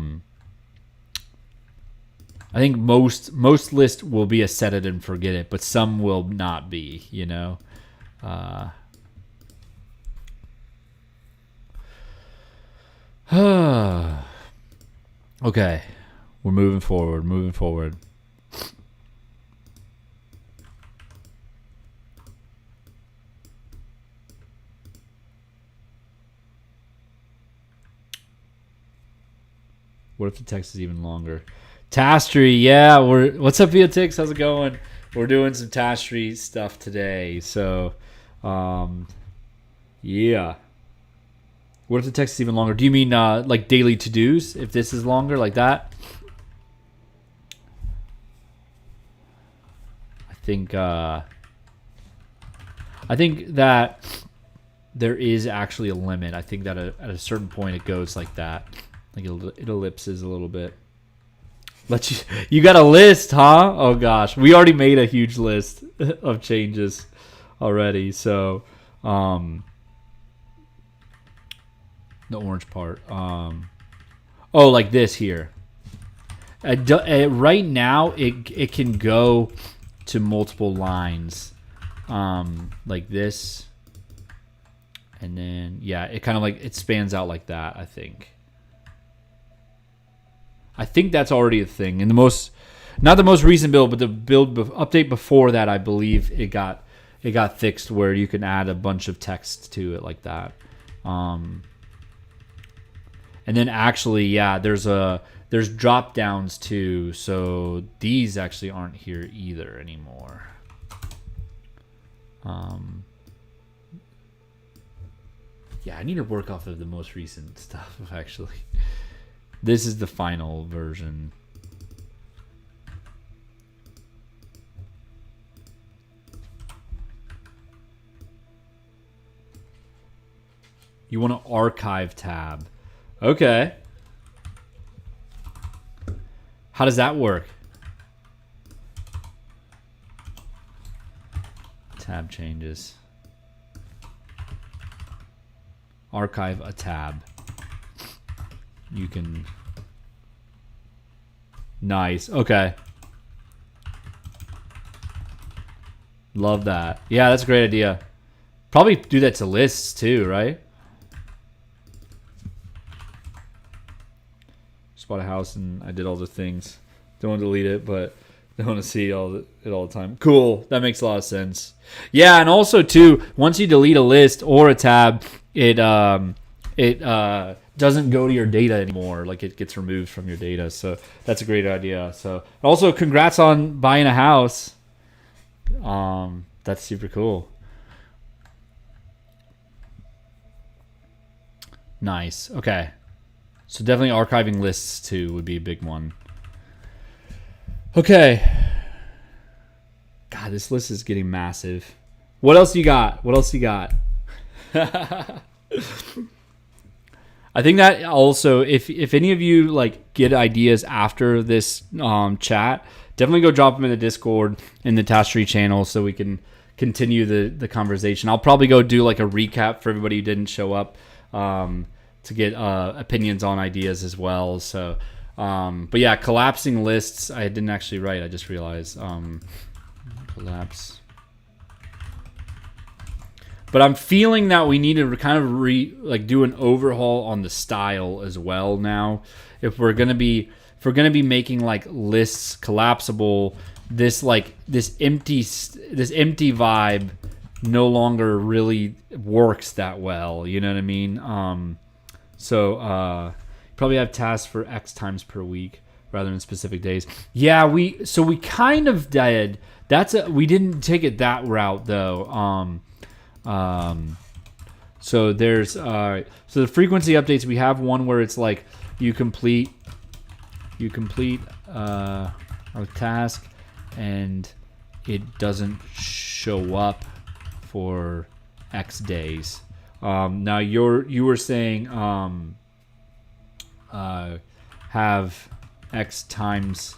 think most lists will be a set it and forget it, but some will not be, you know. Okay, we're moving forward. What if the text is even longer? Tastery, yeah. What's up, ViaTix? How's it going? We're doing some Tastery stuff today. So, yeah. What if the text is even longer? Do you mean like daily to-dos? If this is longer, like that? I think that there is actually a limit. I think that at a certain point it goes like that. Like it ellipses a little bit. You got a list, huh? Oh gosh, we already made a huge list of changes already. So, the orange part. Oh, like this here. Right now, it can go to multiple lines, like this, and then it kind of like it spans out like that. I think that's already a thing. And not the most recent build, but the update before that, I believe it got fixed where you can add a bunch of text to it like that. And then actually, there's drop downs too. So these actually aren't here either anymore. I need to work off of the most recent stuff actually. This is the final version. You want to archive tab. Okay. How does that work? Tab changes. Archive a tab. You can. Nice. Okay. Love that. Yeah, that's a great idea. Probably do that to lists too, right? Just bought a house and I did all the things. Don't want to delete it, but I want to see it all the time. Cool. That makes a lot of sense. Yeah, and also too, once you delete a list or a tab, it doesn't go to your data anymore. Like it gets removed from your data. So that's a great idea. So also congrats on buying a house. That's super cool. Nice. Okay. So definitely archiving lists too would be a big one. Okay. God, this list is getting massive. What else you got? What else you got? I think that also, if any of you like get ideas after this chat, definitely go drop them in the Discord in the Tashery channel so we can continue the conversation. I'll probably go do like a recap for everybody who didn't show up to get opinions on ideas as well. So, but yeah, collapsing lists. I didn't actually write. I just realized collapse. But I'm feeling that we need to kind of do an overhaul on the style as well now. If we're gonna be making like lists collapsible, this empty vibe no longer really works that well. You know what I mean? So probably have tasks for X times per week rather than specific days. Yeah, we kind of did. We didn't take it that route though. So there's so the frequency updates, we have one where it's like you complete a task and it doesn't show up for X days. Now you were saying have X times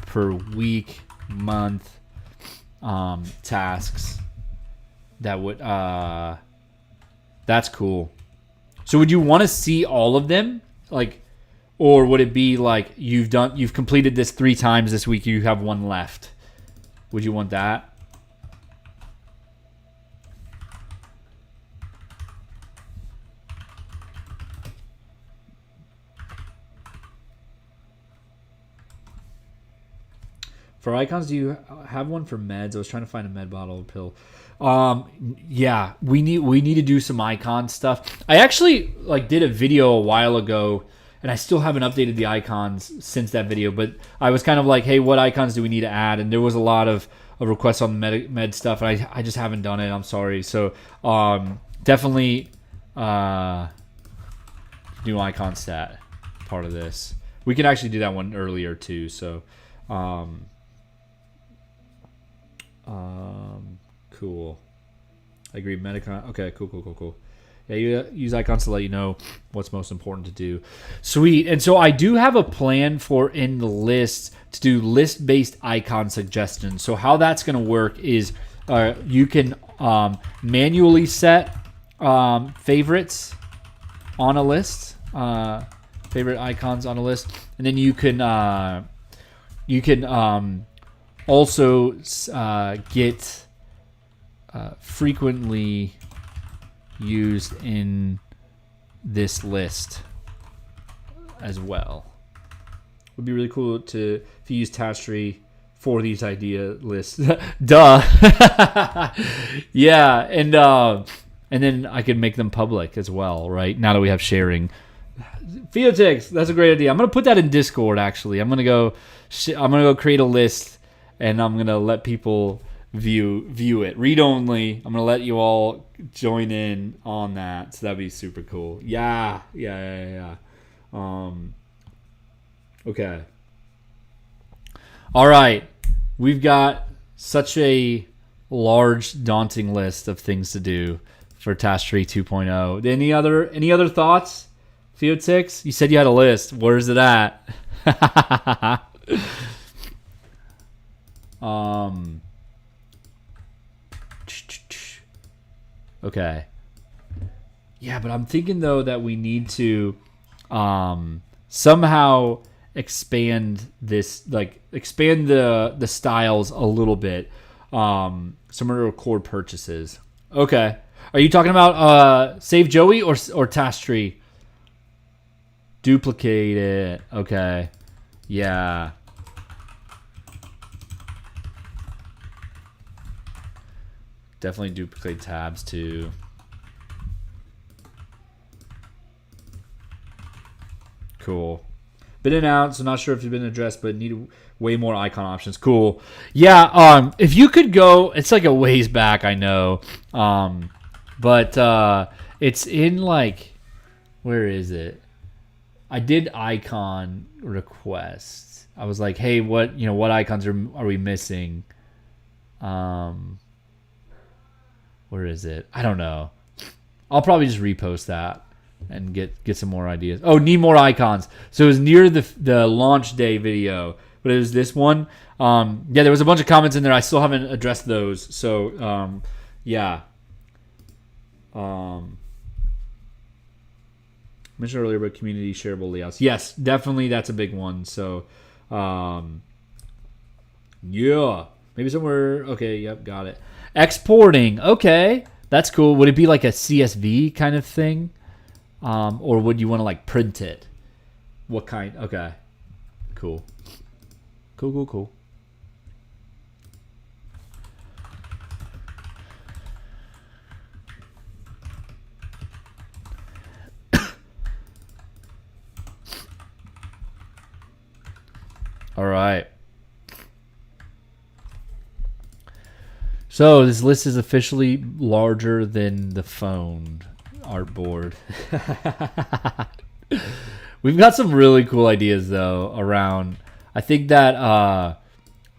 per week, month tasks. That would that's cool. So would you want to see all of them? Like, or would it be like you've completed this 3 times this week, you have 1 left? Would you want that? For icons, do you have one for meds? I was trying to find a med bottle pill. Yeah, we need to do some icon stuff. I actually did a video a while ago, and I still haven't updated the icons since that video. But I was kind of like, hey, what icons do we need to add? And there was a lot of requests on med stuff, and I just haven't done it. I'm sorry. So definitely new icon stat part of this. We can actually do that one earlier too. So. Cool. I agree. Metacon. Okay, cool. Yeah, you use icons to let you know what's most important to do. Sweet. And so I do have a plan for in the list to do list-based icon suggestions. So how that's going to work is you can manually set favorites on a list, favorite icons on a list, and then you can also get frequently used in this list as well. Would be really cool if you use Tashery for these idea lists. Duh. Yeah, and then I can make them public as well, right? Now that we have sharing. Theotix, that's a great idea. I'm gonna put that in Discord. Actually, I'm gonna go create a list, and I'm gonna let people view it. Read only. I'm gonna let you all join in on that. So that'd be super cool. Yeah. Okay. All right. We've got such a large, daunting list of things to do for Tashery 2.0. Any other thoughts? Theotix, you said you had a list. Where's it at? Okay. Yeah, but I'm thinking though that we need to somehow expand this, like expand the styles a little bit. Some of the record purchases. Okay. Are you talking about Save Joey or Task Tree? Duplicate it. Okay. Yeah. Definitely duplicate tabs too. Cool. Been in and out, so not sure if you've been addressed, but need way more icon options. Cool. Yeah. If you could go, it's like a ways back, I know. But it's in like, where is it? I did icon requests. I was like, hey, what icons are we missing? Where is it? I don't know. I'll probably just repost that and get some more ideas. Oh, need more icons. So it was near the launch day video, but it was this one. Yeah, there was a bunch of comments in there. I still haven't addressed those. So yeah. Mentioned earlier about community shareable layouts. Yes, definitely that's a big one. So yeah. Maybe somewhere. Okay, yep, got it. Exporting. Okay, that's cool. Would it be like a CSV kind of thing? Or would you want to like print it? What kind? Okay. Cool. Cool. All right. So this list is officially larger than the phone artboard. We've got some really cool ideas though around. I think that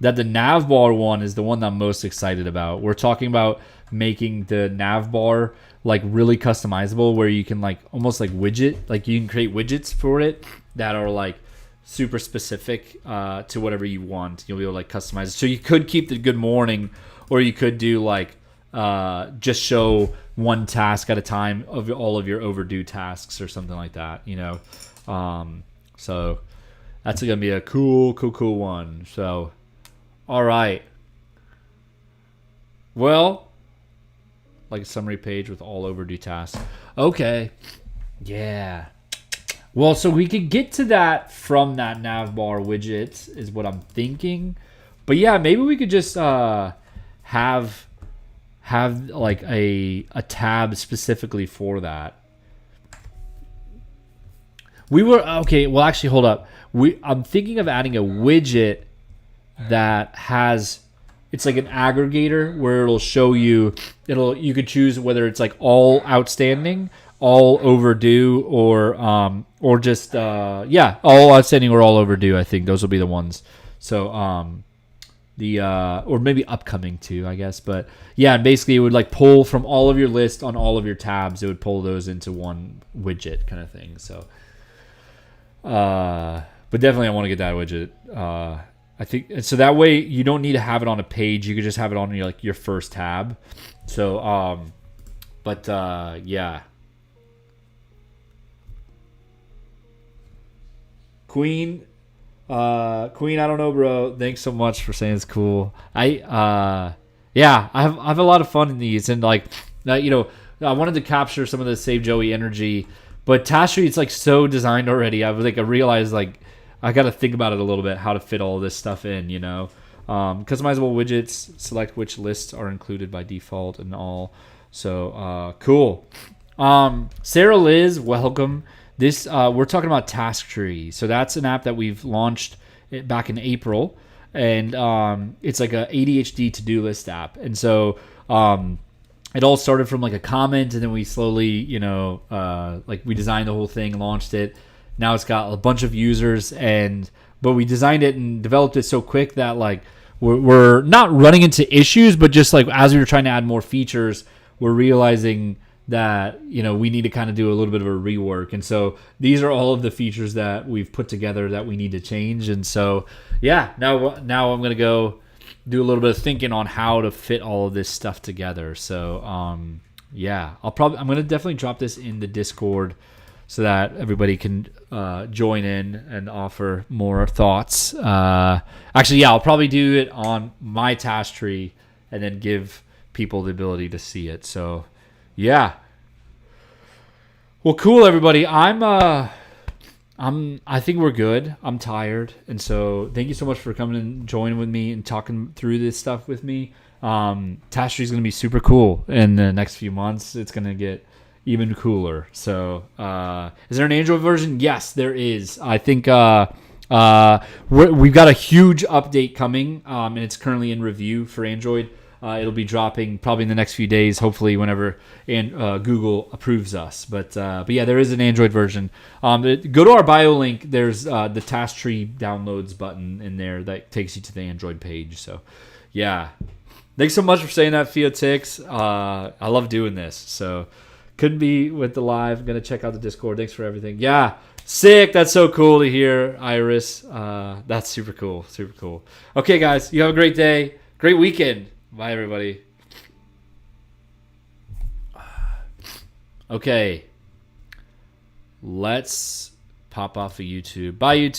that the navbar one is the one that I'm most excited about. We're talking about making the navbar like really customizable, where you can like almost like widget, like you can create widgets for it that are like super specific to whatever you want. You'll be able to like customize it. So you could keep the good morning, or you could do like just show one task at a time of all of your overdue tasks or something like that, you know. So that's gonna be a cool one. So, all right. Well, like a summary page with all overdue tasks. Okay. Yeah. Well, so we could get to that from that navbar widget is what I'm thinking. But yeah, maybe we could just have like a tab specifically for that. We were okay. Well, actually, hold up. I'm thinking of adding a widget that has, it's like an aggregator where it'll show you. You could choose whether it's like all outstanding, all overdue, or just all outstanding or all overdue. I think those will be the ones. So or maybe upcoming too, I guess. But yeah, basically it would like pull from all of your list on all of your tabs. It would pull those into one widget kind of thing. So, but definitely I want to get that widget. I think so that way you don't need to have it on a page. You could just have it on your first tab. So, yeah. Queen, I don't know, bro. Thanks so much for saying it's cool. I have a lot of fun in these, and I wanted to capture some of the Save Joey energy, but Task Tree, it's like so designed already. I realized like I got to think about it a little bit, how to fit all this stuff in, customizable widgets, select which lists are included by default and all. So cool. Sarah Liz, welcome. This we're talking about Task Tree. So that's an app that we've launched back in April, and it's like a ADHD to-do list app. And so it all started from like a comment, and then we slowly, we designed the whole thing, launched it. Now it's got a bunch of users, but we designed it and developed it so quick that like we're not running into issues, but just like as we were trying to add more features, we're realizing that we need to kind of do a little bit of a rework. And so these are all of the features that we've put together that we need to change. And so yeah, now I'm gonna go do a little bit of thinking on how to fit all of this stuff together. So Yeah, I'm gonna definitely drop this in the Discord so that everybody can join in and offer more thoughts. Actually, yeah, I'll probably do it on my task tree and then give people the ability to see it. So, yeah. Well, cool, everybody. I think we're good. I'm tired, and so thank you so much for coming and joining with me and talking through this stuff with me. Task is going to be super cool in the next few months. It's going to get even cooler. So, is there an Android version? Yes, there is. I think we've got a huge update coming, and it's currently in review for Android. It'll be dropping probably in the next few days, hopefully whenever Google approves us. But yeah, there is an Android version. Go to our bio link. There's the Task Tree downloads button in there that takes you to the Android page. So yeah, thanks so much for saying that, Fiotix. I love doing this. So couldn't be with the live. I'm gonna check out the Discord. Thanks for everything. Yeah. Sick. That's so cool to hear, Iris. That's super cool. Super cool. Okay, guys. You have a great day. Great weekend. Bye, everybody. Okay. Let's pop off of YouTube. Bye, YouTube.